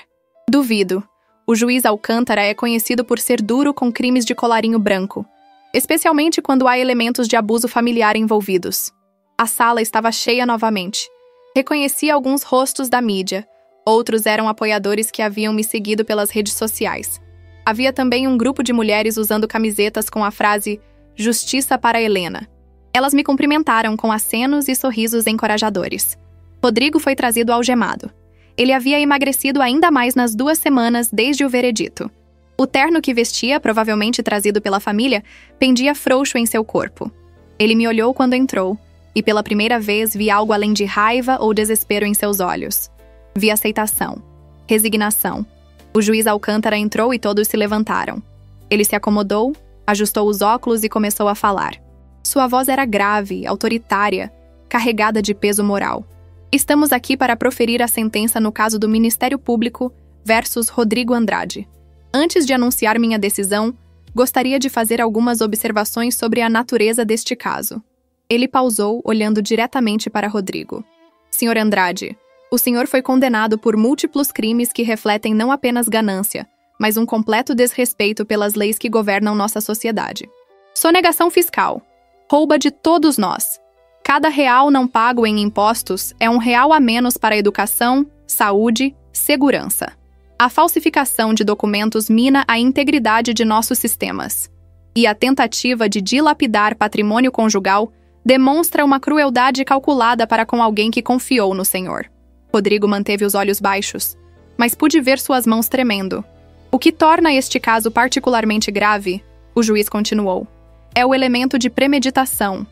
Duvido. O juiz Alcântara é conhecido por ser duro com crimes de colarinho branco, especialmente quando há elementos de abuso familiar envolvidos. A sala estava cheia novamente. Reconheci alguns rostos da mídia, outros eram apoiadores que haviam me seguido pelas redes sociais. Havia também um grupo de mulheres usando camisetas com a frase "Justiça para Helena". Elas me cumprimentaram com acenos e sorrisos encorajadores. Rodrigo foi trazido algemado. Ele havia emagrecido ainda mais nas 2 semanas desde o veredito. O terno que vestia, provavelmente trazido pela família, pendia frouxo em seu corpo. Ele me olhou quando entrou, e pela primeira vez vi algo além de raiva ou desespero em seus olhos. Vi aceitação, resignação. O juiz Alcântara entrou e todos se levantaram. Ele se acomodou, ajustou os óculos e começou a falar. Sua voz era grave, autoritária, carregada de peso moral. Estamos aqui para proferir a sentença no caso do Ministério Público versus Rodrigo Andrade. Antes de anunciar minha decisão, gostaria de fazer algumas observações sobre a natureza deste caso. Ele pausou, olhando diretamente para Rodrigo. Senhor Andrade, o senhor foi condenado por múltiplos crimes que refletem não apenas ganância, mas um completo desrespeito pelas leis que governam nossa sociedade. Sonegação fiscal. Rouba de todos nós. Cada real não pago em impostos é um real a menos para educação, saúde, segurança. A falsificação de documentos mina a integridade de nossos sistemas. E a tentativa de dilapidar patrimônio conjugal demonstra uma crueldade calculada para com alguém que confiou no Senhor. Rodrigo manteve os olhos baixos, mas pude ver suas mãos tremendo. O que torna este caso particularmente grave, o juiz continuou, é o elemento de premeditação.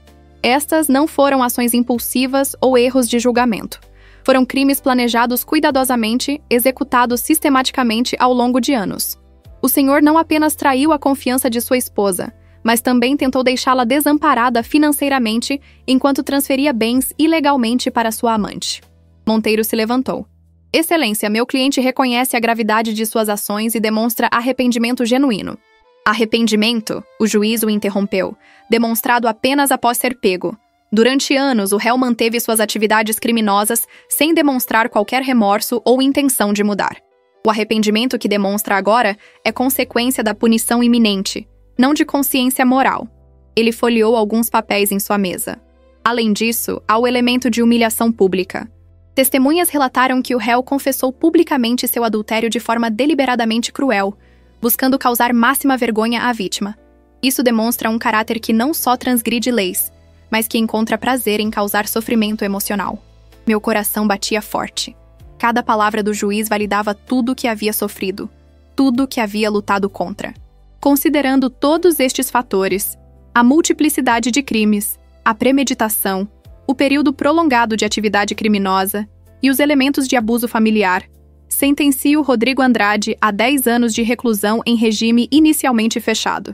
Estas não foram ações impulsivas ou erros de julgamento. Foram crimes planejados cuidadosamente, executados sistematicamente ao longo de anos. O senhor não apenas traiu a confiança de sua esposa, mas também tentou deixá-la desamparada financeiramente enquanto transferia bens ilegalmente para sua amante. Monteiro se levantou. Excelência, meu cliente reconhece a gravidade de suas ações e demonstra arrependimento genuíno. Arrependimento? O juiz o interrompeu, demonstrado apenas após ser pego. Durante anos, o réu manteve suas atividades criminosas sem demonstrar qualquer remorso ou intenção de mudar. O arrependimento que demonstra agora é consequência da punição iminente, não de consciência moral. Ele folheou alguns papéis em sua mesa. Além disso, há o elemento de humilhação pública. Testemunhas relataram que o réu confessou publicamente seu adultério de forma deliberadamente cruel, buscando causar máxima vergonha à vítima. Isso demonstra um caráter que não só transgride leis, mas que encontra prazer em causar sofrimento emocional. Meu coração batia forte. Cada palavra do juiz validava tudo o que havia sofrido, tudo o que havia lutado contra. Considerando todos estes fatores, a multiplicidade de crimes, a premeditação, o período prolongado de atividade criminosa e os elementos de abuso familiar, sentencio Rodrigo Andrade a 10 anos de reclusão em regime inicialmente fechado.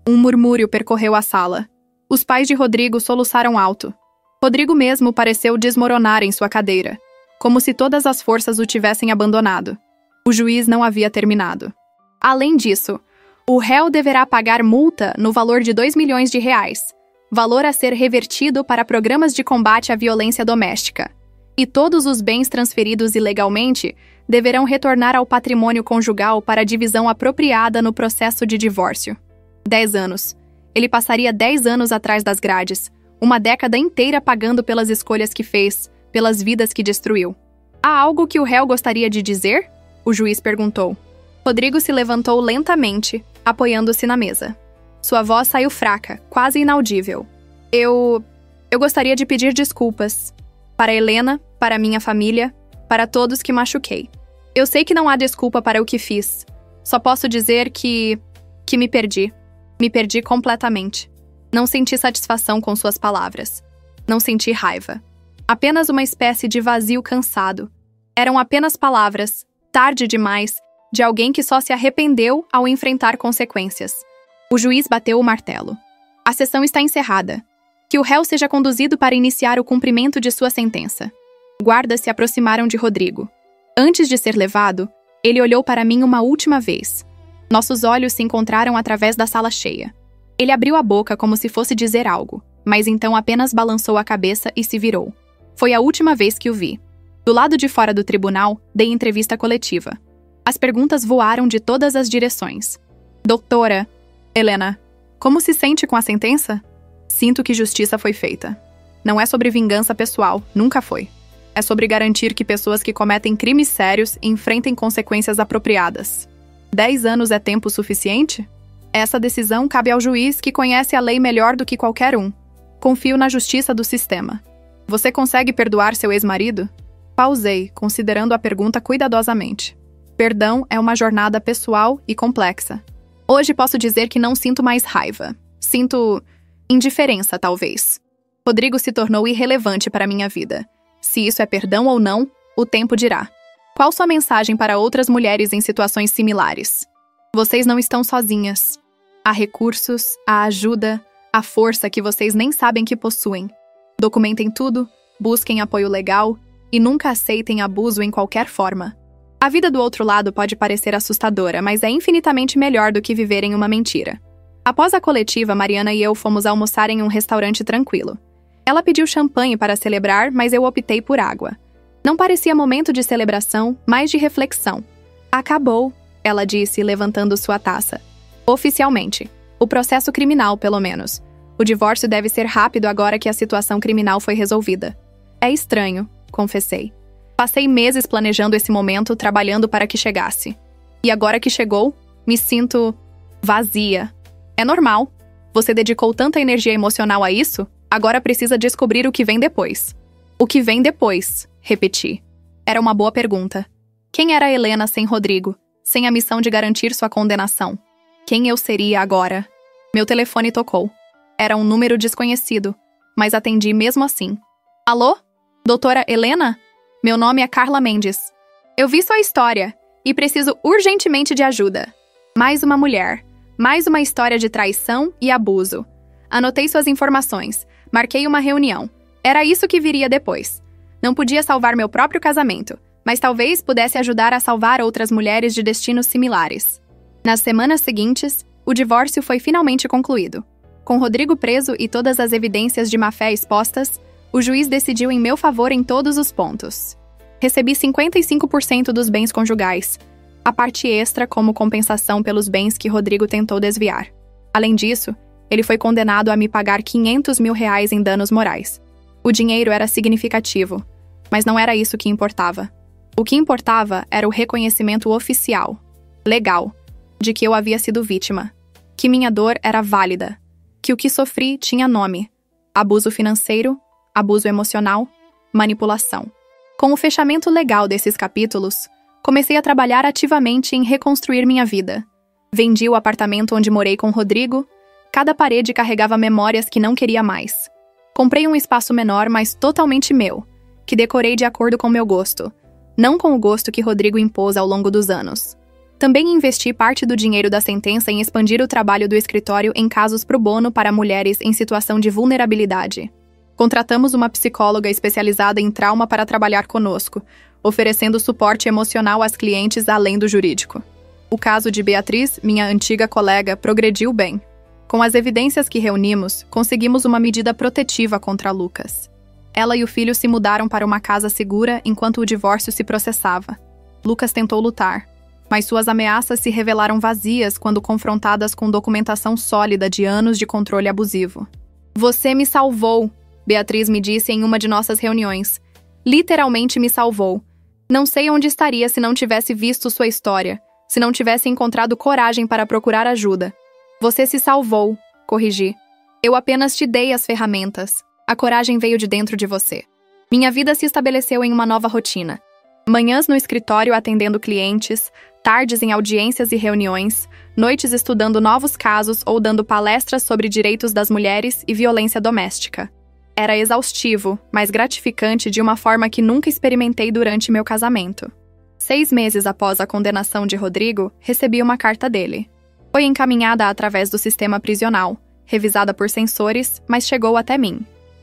Um murmúrio percorreu a sala. Os pais de Rodrigo soluçaram alto. Rodrigo mesmo pareceu desmoronar em sua cadeira, como se todas as forças o tivessem abandonado. O juiz não havia terminado. Além disso, o réu deverá pagar multa no valor de R$2 milhões, valor a ser revertido para programas de combate à violência doméstica. E todos os bens transferidos ilegalmente deverão retornar ao patrimônio conjugal para divisão apropriada no processo de divórcio. 10 anos. Ele passaria 10 anos atrás das grades, uma década inteira pagando pelas escolhas que fez, pelas vidas que destruiu. Há algo que o réu gostaria de dizer? O juiz perguntou. Rodrigo se levantou lentamente, apoiando-se na mesa. Sua voz saiu fraca, quase inaudível. Eu gostaria de pedir desculpas. Para Helena, para minha família, para todos que machuquei. Eu sei que não há desculpa para o que fiz. Só posso dizer que me perdi. Me perdi completamente. Não senti satisfação com suas palavras. Não senti raiva. Apenas uma espécie de vazio cansado. Eram apenas palavras, tarde demais, de alguém que só se arrependeu ao enfrentar consequências. O juiz bateu o martelo. A sessão está encerrada. Que o réu seja conduzido para iniciar o cumprimento de sua sentença. Guardas se aproximaram de Rodrigo. Antes de ser levado, ele olhou para mim uma última vez. Nossos olhos se encontraram através da sala cheia. Ele abriu a boca como se fosse dizer algo, mas então apenas balançou a cabeça e se virou. Foi a última vez que o vi. Do lado de fora do tribunal, dei entrevista coletiva. As perguntas voaram de todas as direções. Doutora, Helena, como se sente com a sentença? Sinto que justiça foi feita. Não é sobre vingança pessoal, nunca foi. É sobre garantir que pessoas que cometem crimes sérios enfrentem consequências apropriadas. 10 anos é tempo suficiente? Essa decisão cabe ao juiz que conhece a lei melhor do que qualquer um. Confio na justiça do sistema. Você consegue perdoar seu ex-marido? Pausei, considerando a pergunta cuidadosamente. Perdão é uma jornada pessoal e complexa. Hoje posso dizer que não sinto mais raiva. Sinto indiferença, talvez. Rodrigo se tornou irrelevante para minha vida. Se isso é perdão ou não, o tempo dirá. Qual sua mensagem para outras mulheres em situações similares? Vocês não estão sozinhas. Há recursos, há ajuda, há força que vocês nem sabem que possuem. Documentem tudo, busquem apoio legal e nunca aceitem abuso em qualquer forma. A vida do outro lado pode parecer assustadora, mas é infinitamente melhor do que viver em uma mentira. Após a coletiva, Mariana e eu fomos almoçar em um restaurante tranquilo. Ela pediu champanhe para celebrar, mas eu optei por água. Não parecia momento de celebração, mas de reflexão. Acabou, ela disse, levantando sua taça. Oficialmente. O processo criminal, pelo menos. O divórcio deve ser rápido agora que a situação criminal foi resolvida. É estranho, confessei. Passei meses planejando esse momento, trabalhando para que chegasse. E agora que chegou, me sinto vazia. É normal. Você dedicou tanta energia emocional a isso? Agora precisa descobrir o que vem depois. O que vem depois, repeti. Era uma boa pergunta. Quem era Helena sem Rodrigo, sem a missão de garantir sua condenação? Quem eu seria agora? Meu telefone tocou. Era um número desconhecido, mas atendi mesmo assim. Alô? Doutora Helena? Meu nome é Carla Mendes. Eu vi sua história e preciso urgentemente de ajuda. Mais uma mulher. Mais uma história de traição e abuso. Anotei suas informações. Marquei uma reunião. Era isso que viria depois. Não podia salvar meu próprio casamento, mas talvez pudesse ajudar a salvar outras mulheres de destinos similares. Nas semanas seguintes, o divórcio foi finalmente concluído. Com Rodrigo preso e todas as evidências de má-fé expostas, o juiz decidiu em meu favor em todos os pontos. Recebi 55% dos bens conjugais, a parte extra como compensação pelos bens que Rodrigo tentou desviar. Além disso, ele foi condenado a me pagar R$500 mil em danos morais. O dinheiro era significativo, mas não era isso que importava. O que importava era o reconhecimento oficial, legal, de que eu havia sido vítima, que minha dor era válida, que o que sofri tinha nome: abuso financeiro, abuso emocional, manipulação. Com o fechamento legal desses capítulos, comecei a trabalhar ativamente em reconstruir minha vida. Vendi o apartamento onde morei com Rodrigo, cada parede carregava memórias que não queria mais. Comprei um espaço menor, mas totalmente meu, que decorei de acordo com meu gosto, não com o gosto que Rodrigo impôs ao longo dos anos. Também investi parte do dinheiro da sentença em expandir o trabalho do escritório em casos pro bono para mulheres em situação de vulnerabilidade. Contratamos uma psicóloga especializada em trauma para trabalhar conosco, oferecendo suporte emocional às clientes além do jurídico. O caso de Beatriz, minha antiga colega, progrediu bem. Com as evidências que reunimos, conseguimos uma medida protetiva contra Lucas. Ela e o filho se mudaram para uma casa segura enquanto o divórcio se processava. Lucas tentou lutar, mas suas ameaças se revelaram vazias quando confrontadas com documentação sólida de anos de controle abusivo. "Você me salvou", Beatriz me disse em uma de nossas reuniões. "Literalmente me salvou. Não sei onde estaria se não tivesse visto sua história, se não tivesse encontrado coragem para procurar ajuda." "Você se salvou", corrigi. "Eu apenas te dei as ferramentas. A coragem veio de dentro de você." Minha vida se estabeleceu em uma nova rotina. Manhãs no escritório atendendo clientes, tardes em audiências e reuniões, noites estudando novos casos ou dando palestras sobre direitos das mulheres e violência doméstica. Era exaustivo, mas gratificante de uma forma que nunca experimentei durante meu casamento. 6 meses após a condenação de Rodrigo, recebi uma carta dele. Foi encaminhada através do sistema prisional, revisada por censores, mas chegou até mim.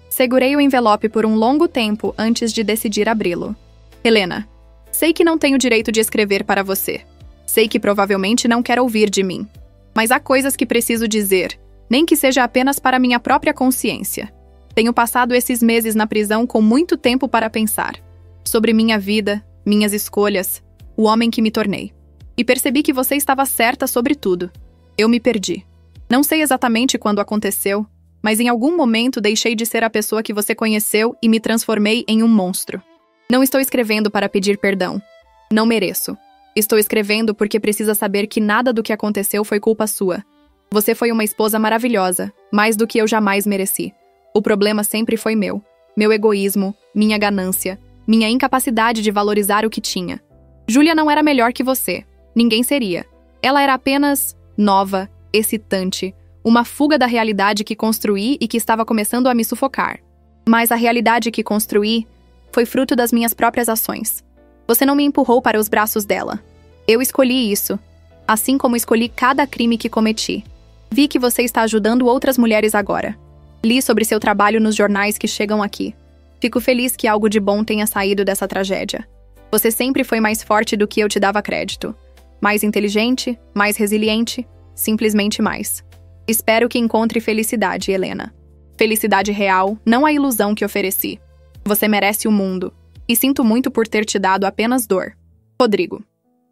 Segurei o envelope por um longo tempo antes de decidir abri-lo. "Helena, sei que não tenho direito de escrever para você. Sei que provavelmente não quer ouvir de mim. Mas há coisas que preciso dizer, nem que seja apenas para minha própria consciência. Tenho passado esses meses na prisão com muito tempo para pensar. Sobre minha vida, minhas escolhas, o homem que me tornei. E percebi que você estava certa sobre tudo. Eu me perdi. Não sei exatamente quando aconteceu, mas em algum momento deixei de ser a pessoa que você conheceu e me transformei em um monstro. Não estou escrevendo para pedir perdão. Não mereço. Estou escrevendo porque precisa saber que nada do que aconteceu foi culpa sua. Você foi uma esposa maravilhosa, mais do que eu jamais mereci. O problema sempre foi meu. Meu egoísmo, minha ganância, minha incapacidade de valorizar o que tinha. Júlia não era melhor que você. Ninguém seria. Ela era apenas nova, excitante, uma fuga da realidade que construí e que estava começando a me sufocar. Mas a realidade que construí foi fruto das minhas próprias ações. Você não me empurrou para os braços dela. Eu escolhi isso, assim como escolhi cada crime que cometi. Vi que você está ajudando outras mulheres agora. Li sobre seu trabalho nos jornais que chegam aqui. Fico feliz que algo de bom tenha saído dessa tragédia. Você sempre foi mais forte do que eu te dava crédito. Mais inteligente, mais resiliente, simplesmente mais. Espero que encontre felicidade, Helena. Felicidade real, não a ilusão que ofereci. Você merece o mundo. E sinto muito por ter te dado apenas dor. Rodrigo.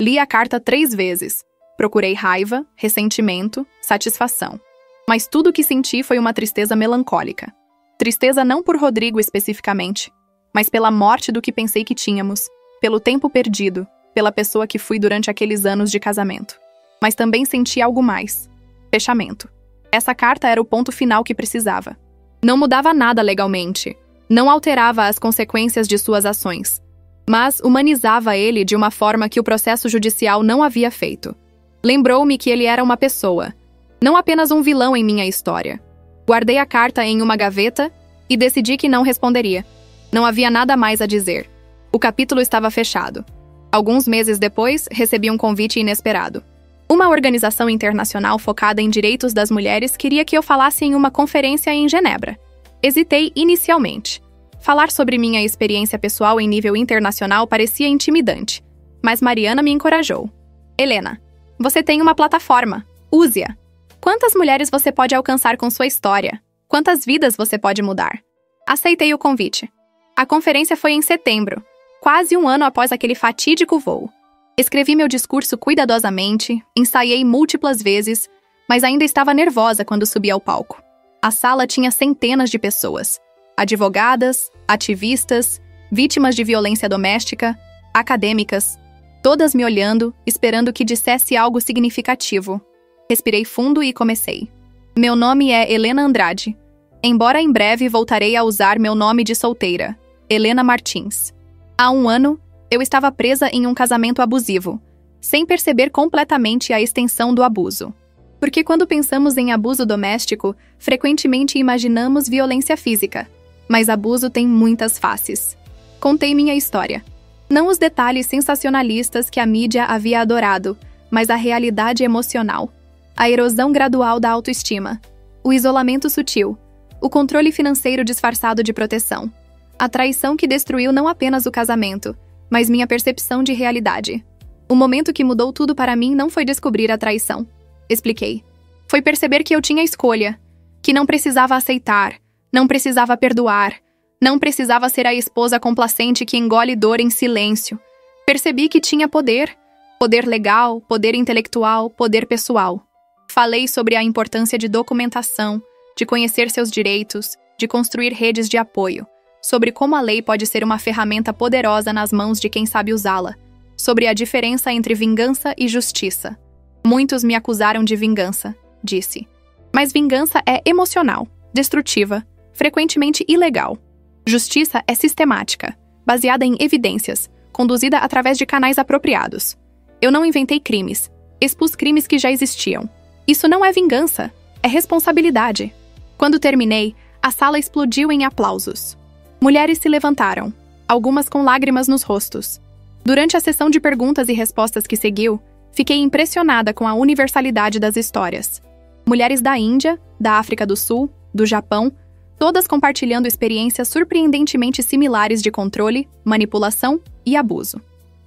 Li a carta 3 vezes. Procurei raiva, ressentimento, satisfação. Mas tudo o que senti foi uma tristeza melancólica. Tristeza não por Rodrigo especificamente, mas pela morte do que pensei que tínhamos, pelo tempo perdido, pela pessoa que fui durante aqueles anos de casamento. Mas também senti algo mais. Fechamento. Essa carta era o ponto final que precisava. Não mudava nada legalmente. Não alterava as consequências de suas ações. Mas humanizava ele de uma forma que o processo judicial não havia feito. Lembrou-me que ele era uma pessoa, não apenas um vilão em minha história. Guardei a carta em uma gaveta E decidi que não responderia. Não havia nada mais a dizer. O capítulo estava fechado. Alguns meses depois, recebi um convite inesperado. Uma organização internacional focada em direitos das mulheres queria que eu falasse em uma conferência em Genebra. Hesitei inicialmente. Falar sobre minha experiência pessoal em nível internacional parecia intimidante, mas Mariana me encorajou. Helena, você tem uma plataforma. Use-a. Quantas mulheres você pode alcançar com sua história? Quantas vidas você pode mudar? Aceitei o convite. A conferência foi em setembro, quase um ano após aquele fatídico voo. Escrevi meu discurso cuidadosamente, ensaiei múltiplas vezes, mas ainda estava nervosa quando subi ao palco. A sala tinha centenas de pessoas. Advogadas, ativistas, vítimas de violência doméstica, acadêmicas, todas me olhando, esperando que dissesse algo significativo. Respirei fundo e comecei. Meu nome é Helena Andrade. Embora em breve voltarei a usar meu nome de solteira, Helena Martins. Há um ano, eu estava presa em um casamento abusivo, sem perceber completamente a extensão do abuso. Porque quando pensamos em abuso doméstico, frequentemente imaginamos violência física, mas abuso tem muitas faces. Contei minha história. Não os detalhes sensacionalistas que a mídia havia adorado, mas a realidade emocional. A erosão gradual da autoestima. O isolamento sutil. O controle financeiro disfarçado de proteção. A traição que destruiu não apenas o casamento, mas minha percepção de realidade. O momento que mudou tudo para mim não foi descobrir a traição. Expliquei. Foi perceber que eu tinha escolha, que não precisava aceitar, não precisava perdoar, não precisava ser a esposa complacente que engole dor em silêncio. Percebi que tinha poder, poder legal, poder intelectual, poder pessoal. Falei sobre a importância de documentação, de conhecer seus direitos, de construir redes de apoio, sobre como a lei pode ser uma ferramenta poderosa nas mãos de quem sabe usá-la, sobre a diferença entre vingança e justiça. Muitos me acusaram de vingança, disse. Mas vingança é emocional, destrutiva, frequentemente ilegal. Justiça é sistemática, baseada em evidências, conduzida através de canais apropriados. Eu não inventei crimes, expus crimes que já existiam. Isso não é vingança, é responsabilidade. Quando terminei, a sala explodiu em aplausos. Mulheres se levantaram, algumas com lágrimas nos rostos. Durante a sessão de perguntas e respostas que seguiu, fiquei impressionada com a universalidade das histórias. Mulheres da Índia, da África do Sul, do Japão, todas compartilhando experiências surpreendentemente similares de controle, manipulação e abuso.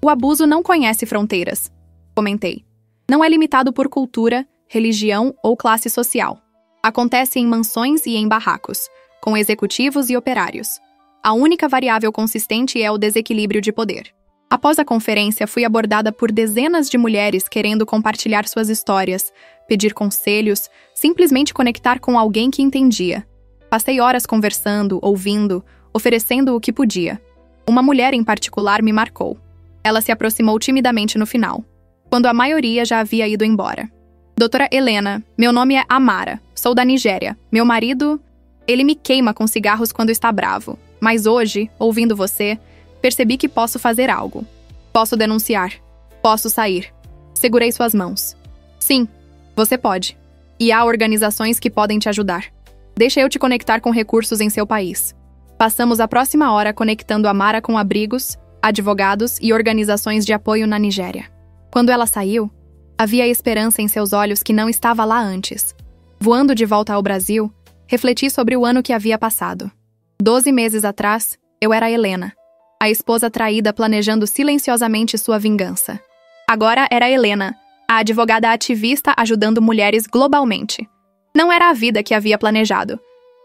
O abuso não conhece fronteiras, comentei. Não é limitado por cultura, religião ou classe social. Acontece em mansões e em barracos, com executivos e operários. A única variável consistente é o desequilíbrio de poder. Após a conferência, fui abordada por dezenas de mulheres querendo compartilhar suas histórias, pedir conselhos, simplesmente conectar com alguém que entendia. Passei horas conversando, ouvindo, oferecendo o que podia. Uma mulher em particular me marcou. Ela se aproximou timidamente no final, quando a maioria já havia ido embora. Doutora Helena, meu nome é Amara, sou da Nigéria. Meu marido, ele me queima com cigarros quando está bravo. Mas hoje, ouvindo você, percebi que posso fazer algo. Posso denunciar. Posso sair. Segurei suas mãos. Sim, você pode. E há organizações que podem te ajudar. Deixa eu te conectar com recursos em seu país. Passamos a próxima hora conectando Amara com abrigos, advogados e organizações de apoio na Nigéria. Quando ela saiu, havia esperança em seus olhos que não estava lá antes. Voando de volta ao Brasil, refleti sobre o ano que havia passado. 12 meses atrás, eu era Helena, a esposa traída planejando silenciosamente sua vingança. Agora era Helena, a advogada ativista ajudando mulheres globalmente. Não era a vida que havia planejado,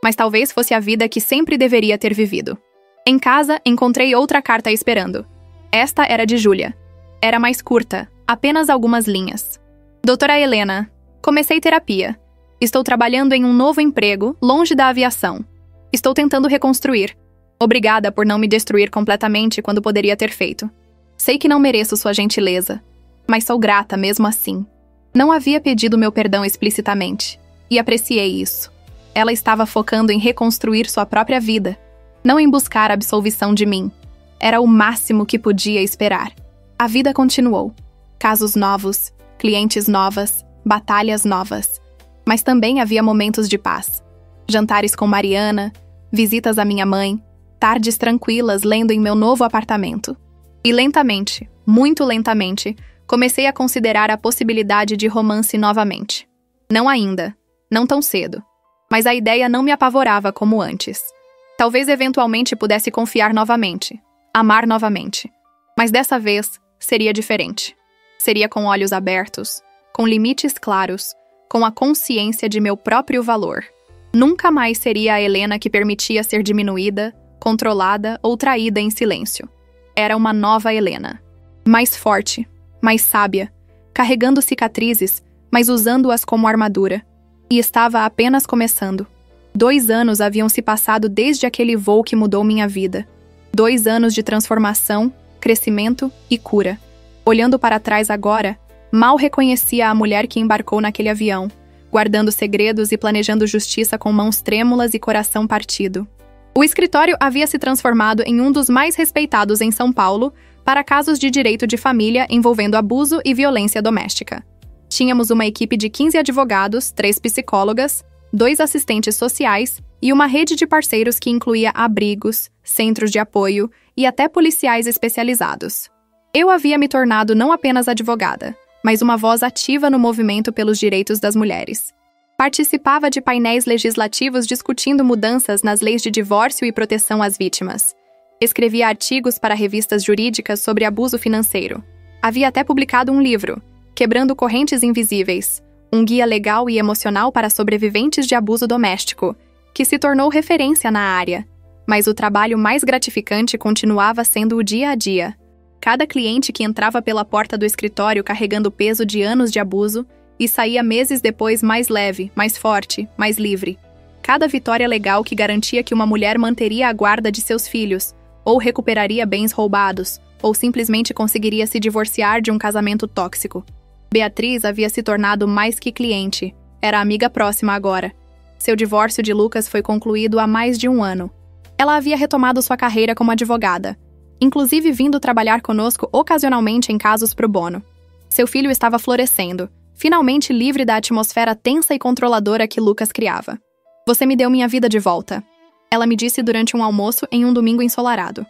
mas talvez fosse a vida que sempre deveria ter vivido. Em casa, encontrei outra carta esperando. Esta era de Júlia. Era mais curta, apenas algumas linhas. Doutora Helena, comecei terapia. Estou trabalhando em um novo emprego, longe da aviação. Estou tentando reconstruir. Obrigada por não me destruir completamente quando poderia ter feito. Sei que não mereço sua gentileza, mas sou grata mesmo assim. Não havia pedido meu perdão explicitamente, e apreciei isso. Ela estava focando em reconstruir sua própria vida, não em buscar absolvição de mim. Era o máximo que podia esperar. A vida continuou. Casos novos, clientes novas, batalhas novas. Mas também havia momentos de paz. Jantares com Mariana, visitas à minha mãe, tardes tranquilas lendo em meu novo apartamento. E lentamente, muito lentamente, comecei a considerar a possibilidade de romance novamente. Não ainda, não tão cedo, mas a ideia não me apavorava como antes. Talvez eventualmente pudesse confiar novamente, amar novamente. Mas dessa vez seria diferente. Seria com olhos abertos, com limites claros, com a consciência de meu próprio valor. Nunca mais seria a Helena que permitia ser diminuída, controlada ou traída em silêncio. Era uma nova Helena. Mais forte, mais sábia, carregando cicatrizes, mas usando-as como armadura. E estava apenas começando. 2 anos haviam se passado desde aquele voo que mudou minha vida. 2 anos de transformação, crescimento e cura. Olhando para trás agora, mal reconhecia a mulher que embarcou naquele avião, guardando segredos e planejando justiça com mãos trêmulas e coração partido. O escritório havia se transformado em um dos mais respeitados em São Paulo para casos de direito de família envolvendo abuso e violência doméstica. Tínhamos uma equipe de 15 advogados, 3 psicólogas, 2 assistentes sociais e uma rede de parceiros que incluía abrigos, centros de apoio e até policiais especializados. Eu havia me tornado não apenas advogada, mas uma voz ativa no movimento pelos direitos das mulheres. Participava de painéis legislativos discutindo mudanças nas leis de divórcio e proteção às vítimas. Escrevia artigos para revistas jurídicas sobre abuso financeiro. Havia até publicado um livro, Quebrando Correntes Invisíveis, um guia legal e emocional para sobreviventes de abuso doméstico, que se tornou referência na área. Mas o trabalho mais gratificante continuava sendo o dia a dia. Cada cliente que entrava pela porta do escritório carregando o peso de anos de abuso e saía meses depois mais leve, mais forte, mais livre. Cada vitória legal que garantia que uma mulher manteria a guarda de seus filhos, ou recuperaria bens roubados, ou simplesmente conseguiria se divorciar de um casamento tóxico. Beatriz havia se tornado mais que cliente, era amiga próxima agora. Seu divórcio de Lucas foi concluído há mais de 1 ano. Ela havia retomado sua carreira como advogada, inclusive vindo trabalhar conosco ocasionalmente em casos pro bono. Seu filho estava florescendo, finalmente livre da atmosfera tensa e controladora que Lucas criava. Você me deu minha vida de volta, ela me disse durante um almoço em um domingo ensolarado.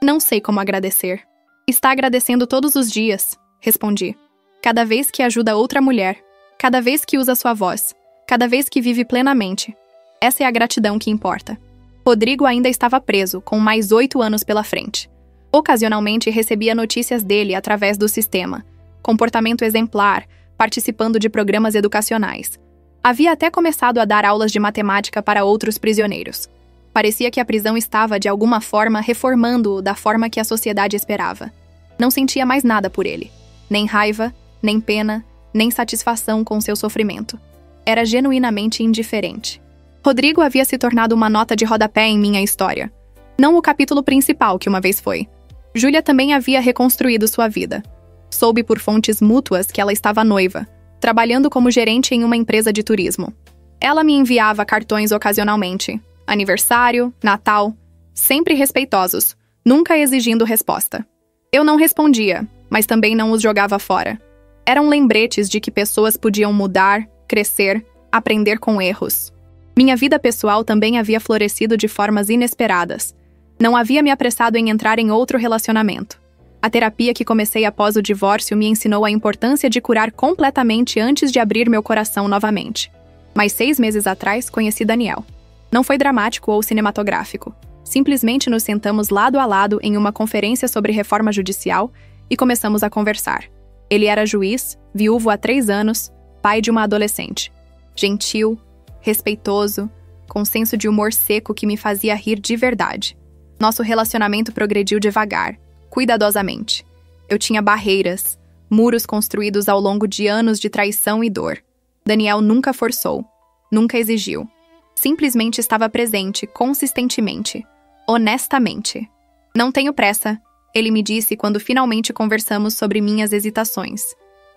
Não sei como agradecer. Está agradecendo todos os dias, respondi. Cada vez que ajuda outra mulher, cada vez que usa sua voz, cada vez que vive plenamente. Essa é a gratidão que importa. Rodrigo ainda estava preso, com mais 8 anos pela frente. Ocasionalmente recebia notícias dele através do sistema. Comportamento exemplar, participando de programas educacionais. Havia até começado a dar aulas de matemática para outros prisioneiros. Parecia que a prisão estava, de alguma forma, reformando-o da forma que a sociedade esperava. Não sentia mais nada por ele. Nem raiva, nem pena, nem satisfação com seu sofrimento. Era genuinamente indiferente. Rodrigo havia se tornado uma nota de rodapé em minha história. Não o capítulo principal que uma vez foi. Júlia também havia reconstruído sua vida. Soube por fontes mútuas que ela estava noiva, trabalhando como gerente em uma empresa de turismo. Ela me enviava cartões ocasionalmente. Aniversário, Natal, sempre respeitosos, nunca exigindo resposta. Eu não respondia, mas também não os jogava fora. Eram lembretes de que pessoas podiam mudar, crescer, aprender com erros. Minha vida pessoal também havia florescido de formas inesperadas. Não havia me apressado em entrar em outro relacionamento. A terapia que comecei após o divórcio me ensinou a importância de curar completamente antes de abrir meu coração novamente. Mas 6 meses atrás, conheci Daniel. Não foi dramático ou cinematográfico. Simplesmente nos sentamos lado a lado em uma conferência sobre reforma judicial e começamos a conversar. Ele era juiz, viúvo há 3 anos, pai de uma adolescente. Gentil, respeitoso, com senso de humor seco que me fazia rir de verdade. Nosso relacionamento progrediu devagar, cuidadosamente. Eu tinha barreiras, muros construídos ao longo de anos de traição e dor. Daniel nunca forçou, nunca exigiu. Simplesmente estava presente, consistentemente, honestamente. Não tenho pressa, ele me disse quando finalmente conversamos sobre minhas hesitações.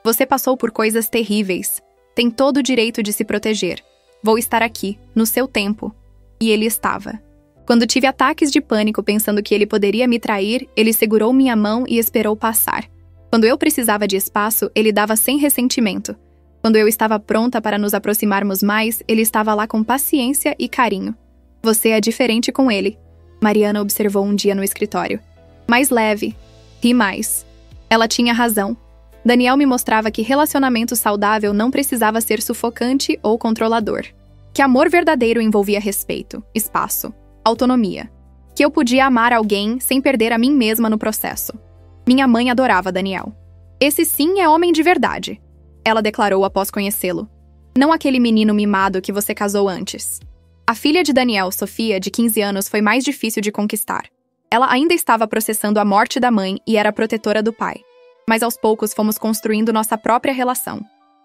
Você passou por coisas terríveis. Tem todo o direito de se proteger. Vou estar aqui, no seu tempo. E ele estava. Quando tive ataques de pânico pensando que ele poderia me trair, ele segurou minha mão e esperou passar. Quando eu precisava de espaço, ele dava sem ressentimento. Quando eu estava pronta para nos aproximarmos mais, ele estava lá com paciência e carinho. Você é diferente com ele, Mariana observou um dia no escritório. Mais leve. Ri mais. Ela tinha razão. Daniel me mostrava que relacionamento saudável não precisava ser sufocante ou controlador. Que amor verdadeiro envolvia respeito, espaço, autonomia. Que eu podia amar alguém sem perder a mim mesma no processo. Minha mãe adorava Daniel. Esse sim é homem de verdade, ela declarou após conhecê-lo. Não aquele menino mimado que você casou antes. A filha de Daniel, Sofia, de 15 anos, foi mais difícil de conquistar. Ela ainda estava processando a morte da mãe e era protetora do pai. Mas aos poucos fomos construindo nossa própria relação.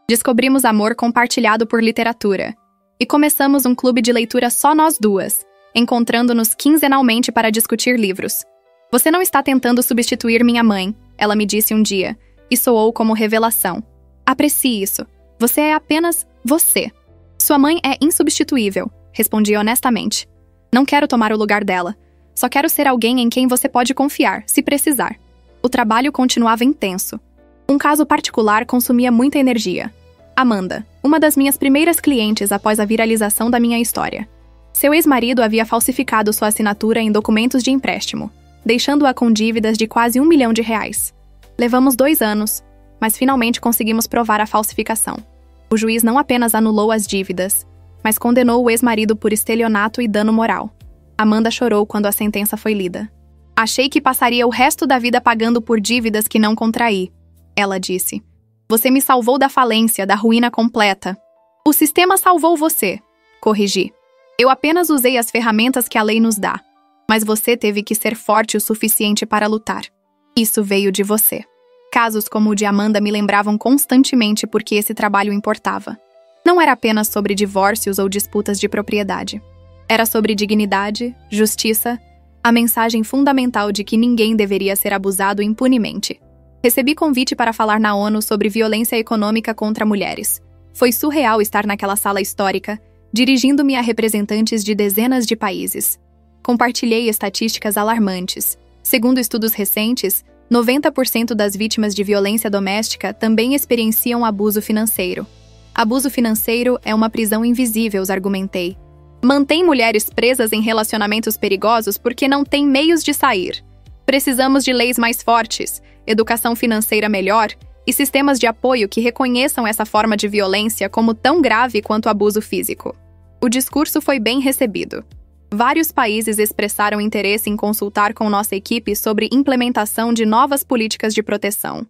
Descobrimos amor compartilhado por literatura. E começamos um clube de leitura só nós duas, encontrando-nos quinzenalmente para discutir livros. Você não está tentando substituir minha mãe, ela me disse um dia, e soou como revelação. Aprecie isso. Você é apenas você. Sua mãe é insubstituível, respondi honestamente. Não quero tomar o lugar dela. Só quero ser alguém em quem você pode confiar, se precisar. O trabalho continuava intenso. Um caso particular consumia muita energia. Amanda, uma das minhas primeiras clientes após a viralização da minha história. Seu ex-marido havia falsificado sua assinatura em documentos de empréstimo, deixando-a com dívidas de quase R$1 milhão. Levamos 2 anos, mas finalmente conseguimos provar a falsificação. O juiz não apenas anulou as dívidas, mas condenou o ex-marido por estelionato e dano moral. Amanda chorou quando a sentença foi lida. Achei que passaria o resto da vida pagando por dívidas que não contraí, ela disse. Você me salvou da falência, da ruína completa. O sistema salvou você, corrigi. Eu apenas usei as ferramentas que a lei nos dá. Mas você teve que ser forte o suficiente para lutar. Isso veio de você. Casos como o de Amanda me lembravam constantemente porque esse trabalho importava. Não era apenas sobre divórcios ou disputas de propriedade. Era sobre dignidade, justiça, a mensagem fundamental de que ninguém deveria ser abusado impunemente. Recebi convite para falar na ONU sobre violência econômica contra mulheres. Foi surreal estar naquela sala histórica, dirigindo-me a representantes de dezenas de países. Compartilhei estatísticas alarmantes. Segundo estudos recentes, 90% das vítimas de violência doméstica também experienciam abuso financeiro. Abuso financeiro é uma prisão invisível, argumentei. Mantém mulheres presas em relacionamentos perigosos porque não têm meios de sair. Precisamos de leis mais fortes, educação financeira melhor e sistemas de apoio que reconheçam essa forma de violência como tão grave quanto o abuso físico. O discurso foi bem recebido. Vários países expressaram interesse em consultar com nossa equipe sobre implementação de novas políticas de proteção.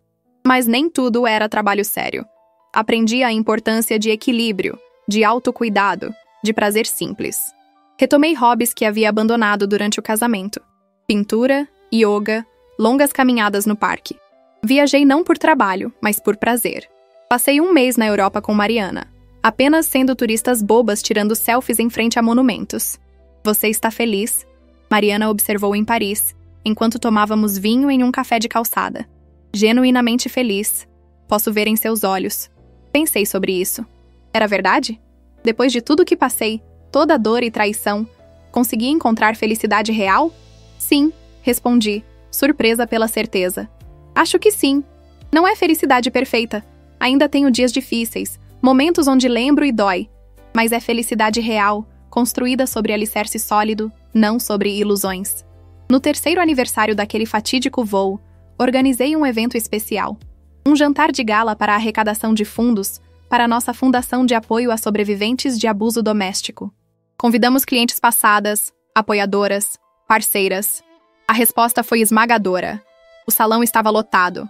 Mas nem tudo era trabalho sério. Aprendi a importância de equilíbrio, de autocuidado, de prazer simples. Retomei hobbies que havia abandonado durante o casamento. Pintura, yoga, longas caminhadas no parque. Viajei não por trabalho, mas por prazer. Passei 1 mês na Europa com Mariana, apenas sendo turistas bobas tirando selfies em frente a monumentos. Você está feliz? Mariana observou em Paris, enquanto tomávamos vinho em um café de calçada. Genuinamente feliz. Posso ver em seus olhos. Pensei sobre isso. Era verdade? Depois de tudo que passei, toda a dor e traição, consegui encontrar felicidade real? Sim, respondi, surpresa pela certeza. Acho que sim. Não é felicidade perfeita. Ainda tenho dias difíceis, momentos onde lembro e dói. Mas é felicidade real, construída sobre alicerce sólido, não sobre ilusões. No 3º aniversário daquele fatídico voo, organizei um evento especial. Um jantar de gala para a arrecadação de fundos para a nossa Fundação de Apoio a Sobreviventes de Abuso Doméstico. Convidamos clientes passadas, apoiadoras, parceiras. A resposta foi esmagadora. O salão estava lotado.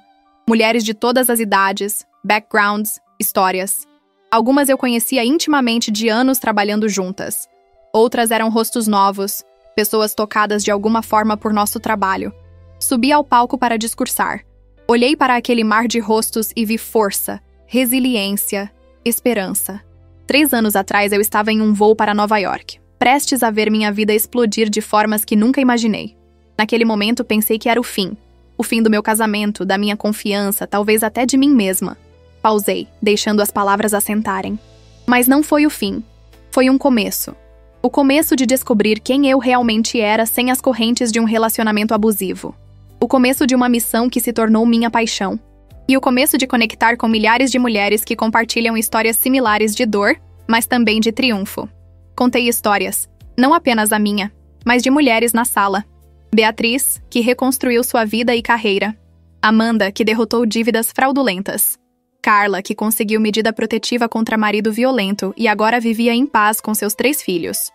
Mulheres de todas as idades, backgrounds, histórias. Algumas eu conhecia intimamente de anos trabalhando juntas. Outras eram rostos novos, pessoas tocadas de alguma forma por nosso trabalho. Subi ao palco para discursar. Olhei para aquele mar de rostos e vi força, resiliência, esperança. 3 anos atrás eu estava em um voo para Nova York, prestes a ver minha vida explodir de formas que nunca imaginei. Naquele momento pensei que era o fim do meu casamento, da minha confiança, talvez até de mim mesma. Pausei, deixando as palavras assentarem. Mas não foi o fim. Foi um começo. O começo de descobrir quem eu realmente era sem as correntes de um relacionamento abusivo. O começo de uma missão que se tornou minha paixão. E o começo de conectar com milhares de mulheres que compartilham histórias similares de dor, mas também de triunfo. Contei histórias, Não apenas a minha, mas de mulheres na sala. Beatriz, que reconstruiu sua vida e carreira. Amanda, que derrotou dívidas fraudulentas. Carla, que conseguiu medida protetiva contra marido violento e agora vivia em paz com seus 3 filhos.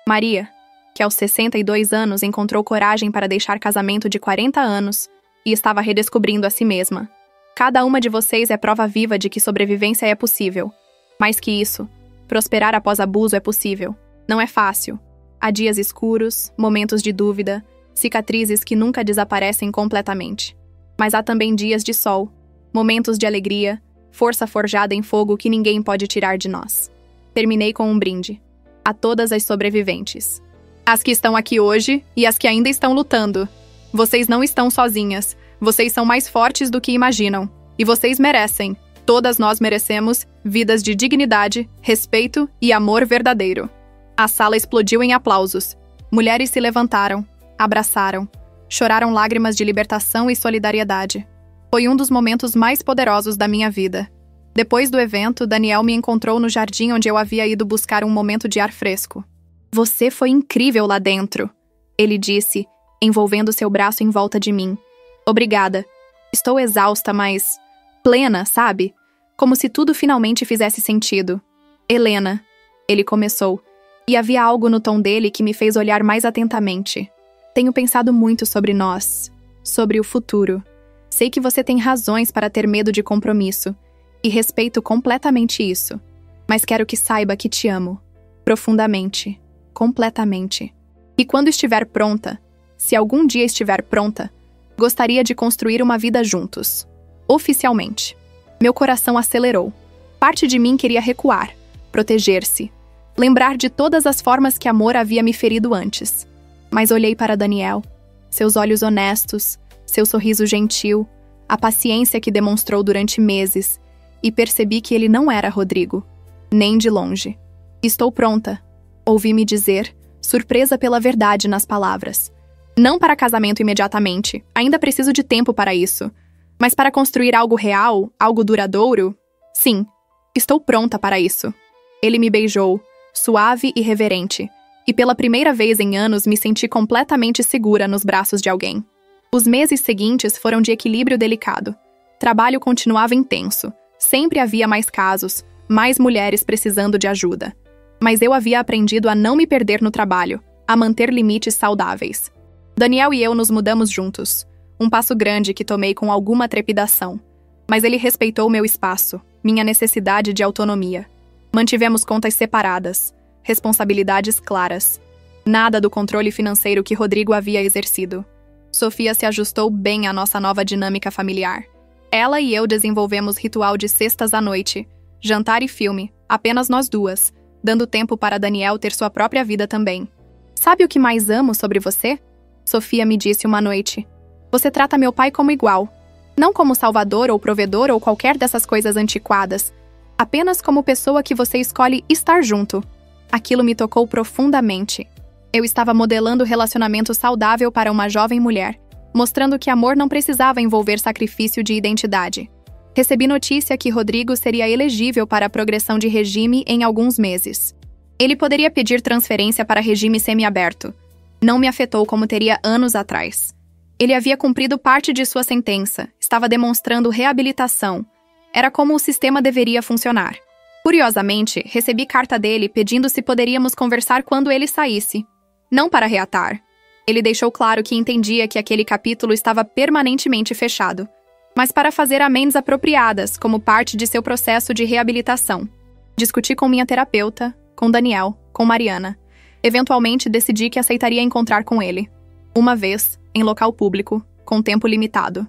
Maria, que aos 62 anos encontrou coragem para deixar casamento de 40 anos e estava redescobrindo a si mesma. Cada uma de vocês é prova viva de que sobrevivência é possível. Mais que isso, prosperar após abuso é possível. Não é fácil. Há dias escuros, momentos de dúvida, cicatrizes que nunca desaparecem completamente. Mas há também dias de sol, momentos de alegria, força forjada em fogo que ninguém pode tirar de nós. Terminei com um brinde. A todas as sobreviventes. As que estão aqui hoje e as que ainda estão lutando. Vocês não estão sozinhas. Vocês são mais fortes do que imaginam. E vocês merecem. Todas nós merecemos vidas de dignidade, respeito e amor verdadeiro. A sala explodiu em aplausos. Mulheres se levantaram, abraçaram, choraram lágrimas de libertação e solidariedade. Foi um dos momentos mais poderosos da minha vida. Depois do evento, Daniel me encontrou no jardim onde eu havia ido buscar um momento de ar fresco. Você foi incrível lá dentro, ele disse, envolvendo seu braço em volta de mim. Obrigada. Estou exausta, mas plena, sabe? Como se tudo finalmente fizesse sentido. Helena, ele começou, e havia algo no tom dele que me fez olhar mais atentamente. Tenho pensado muito sobre nós, sobre o futuro. Sei que você tem razões para ter medo de compromisso, e respeito completamente isso. Mas quero que saiba que te amo. Profundamente. Completamente. E quando estiver pronta, se algum dia estiver pronta, gostaria de construir uma vida juntos. Oficialmente. Meu coração acelerou. Parte de mim queria recuar, proteger-se, lembrar de todas as formas que amor havia me ferido antes. Mas olhei para Daniel, seus olhos honestos, seu sorriso gentil, a paciência que demonstrou durante meses, e percebi que ele não era Rodrigo, nem de longe. Estou pronta, ouvi-me dizer, surpresa pela verdade nas palavras. Não para casamento imediatamente, ainda preciso de tempo para isso. Mas para construir algo real, algo duradouro? Sim, estou pronta para isso. Ele me beijou, suave e reverente, e pela primeira vez em anos me senti completamente segura nos braços de alguém. Os meses seguintes foram de equilíbrio delicado. Trabalho continuava intenso. Sempre havia mais casos, mais mulheres precisando de ajuda. Mas eu havia aprendido a não me perder no trabalho, a manter limites saudáveis. Daniel e eu nos mudamos juntos. Um passo grande que tomei com alguma trepidação. Mas ele respeitou meu espaço, minha necessidade de autonomia. Mantivemos contas separadas, responsabilidades claras. Nada do controle financeiro que Rodrigo havia exercido. Sofia se ajustou bem à nossa nova dinâmica familiar. Ela e eu desenvolvemos ritual de sextas à noite, jantar e filme, apenas nós duas, dando tempo para Daniel ter sua própria vida também. Sabe o que mais amo sobre você? Sofia me disse uma noite. Você trata meu pai como igual. Não como salvador ou provedor ou qualquer dessas coisas antiquadas. Apenas como pessoa que você escolhe estar junto. Aquilo me tocou profundamente. Eu estava modelando relacionamento saudável para uma jovem mulher, mostrando que amor não precisava envolver sacrifício de identidade. Recebi notícia que Rodrigo seria elegível para a progressão de regime em alguns meses. Ele poderia pedir transferência para regime semiaberto. Não me afetou como teria anos atrás. Ele havia cumprido parte de sua sentença, estava demonstrando reabilitação. Era como o sistema deveria funcionar. Curiosamente, recebi carta dele pedindo se poderíamos conversar quando ele saísse. Não para reatar. Ele deixou claro que entendia que aquele capítulo estava permanentemente fechado, mas para fazer amendes apropriadas como parte de seu processo de reabilitação. Discuti com minha terapeuta, com Daniel, com Mariana. Eventualmente, decidi que aceitaria encontrar com ele. Uma vez, em local público, com tempo limitado.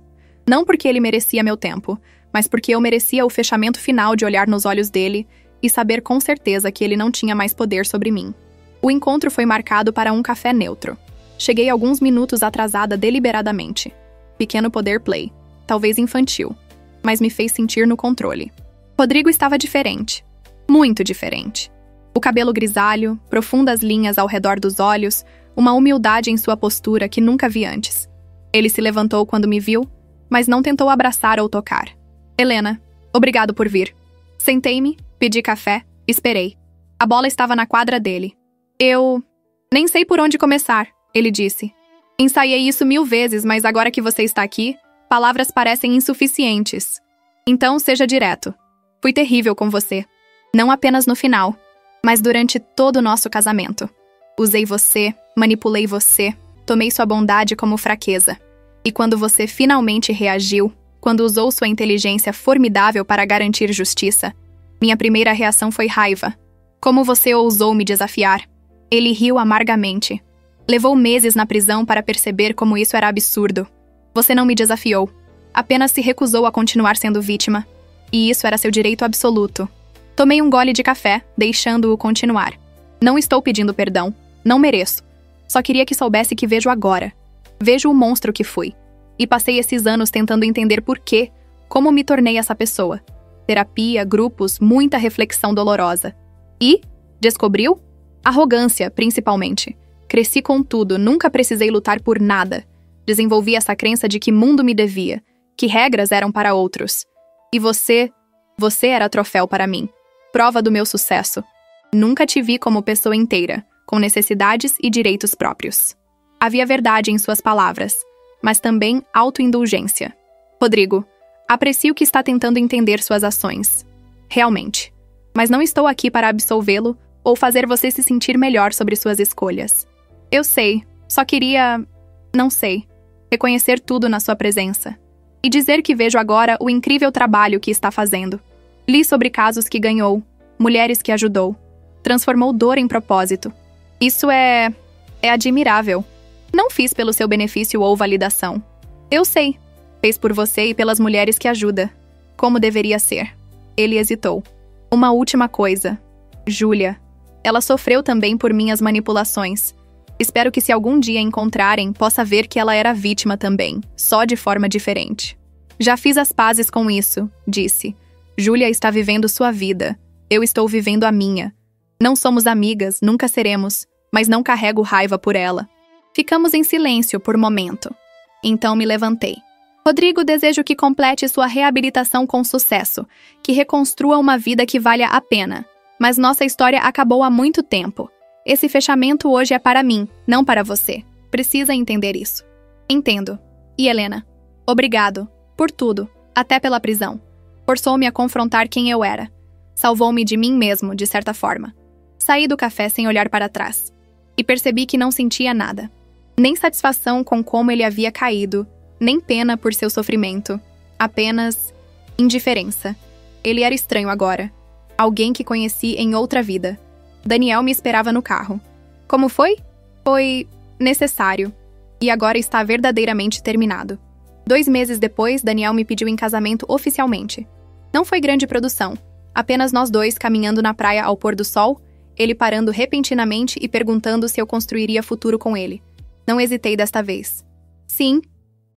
Não porque ele merecia meu tempo, mas porque eu merecia o fechamento final de olhar nos olhos dele e saber com certeza que ele não tinha mais poder sobre mim. O encontro foi marcado para um café neutro. Cheguei alguns minutos atrasada deliberadamente. Pequeno poder play, talvez infantil, mas me fez sentir no controle. Rodrigo estava diferente. Muito diferente. O cabelo grisalho, profundas linhas ao redor dos olhos, uma humildade em sua postura que nunca vi antes. Ele se levantou quando me viu, mas não tentou abraçar ou tocar. Helena, obrigado por vir. Sentei-me, pedi café, esperei. A bola estava na quadra dele. Nem sei por onde começar, ele disse. Ensaiei isso 1000 vezes, mas agora que você está aqui, palavras parecem insuficientes. Então, seja direto. Fui terrível com você. Não apenas no final, mas durante todo o nosso casamento. Usei você, manipulei você, tomei sua bondade como fraqueza. E quando você finalmente reagiu, quando usou sua inteligência formidável para garantir justiça, minha primeira reação foi raiva. Como você ousou me desafiar? Ele riu amargamente. Levou meses na prisão para perceber como isso era absurdo. Você não me desafiou. Apenas se recusou a continuar sendo vítima. E isso era seu direito absoluto. Tomei um gole de café, deixando-o continuar. Não estou pedindo perdão. Não mereço. Só queria que soubesse que vejo agora. Vejo o monstro que fui. E passei esses anos tentando entender por quê, como me tornei essa pessoa. Terapia, grupos, muita reflexão dolorosa. E? Descobriu? Arrogância, principalmente. Cresci com tudo, nunca precisei lutar por nada. Desenvolvi essa crença de que mundo me devia, que regras eram para outros. E você era troféu para mim. Prova do meu sucesso. Nunca te vi como pessoa inteira, com necessidades e direitos próprios. Havia verdade em suas palavras, mas também autoindulgência. Rodrigo, aprecio que está tentando entender suas ações. Realmente. Mas não estou aqui para absolvê-lo ou fazer você se sentir melhor sobre suas escolhas. Eu sei, só queria, não sei, reconhecer tudo na sua presença. E dizer que vejo agora o incrível trabalho que está fazendo. Li sobre casos que ganhou, mulheres que ajudou, transformou dor em propósito. Isso é admirável. Não fiz pelo seu benefício ou validação. Eu sei, fez por você e pelas mulheres que ajuda. Como deveria ser. Ele hesitou. Uma última coisa. Júlia. Ela sofreu também por minhas manipulações. Espero que se algum dia encontrarem, possa ver que ela era vítima também, só de forma diferente. Já fiz as pazes com isso, disse. Júlia está vivendo sua vida. Eu estou vivendo a minha. Não somos amigas, nunca seremos, mas não carrego raiva por ela. Ficamos em silêncio por momento. Então me levantei. Rodrigo, desejo que complete sua reabilitação com sucesso, que reconstrua uma vida que valha a pena. Mas nossa história acabou há muito tempo. Esse fechamento hoje é para mim, não para você. Precisa entender isso. Entendo. E Helena? Obrigado. Por tudo. Até pela prisão. Forçou-me a confrontar quem eu era. Salvou-me de mim mesmo, de certa forma. Saí do café sem olhar para trás. E percebi que não sentia nada. Nem satisfação com como ele havia caído, nem pena por seu sofrimento. Apenas indiferença. Ele era estranho agora. Alguém que conheci em outra vida. Daniel me esperava no carro. Como foi? Foi necessário. E agora está verdadeiramente terminado. 2 meses depois, Daniel me pediu em casamento oficialmente. Não foi grande produção. Apenas nós dois caminhando na praia ao pôr do sol, ele parando repentinamente e perguntando se eu construiria futuro com ele. Não hesitei desta vez. Sim,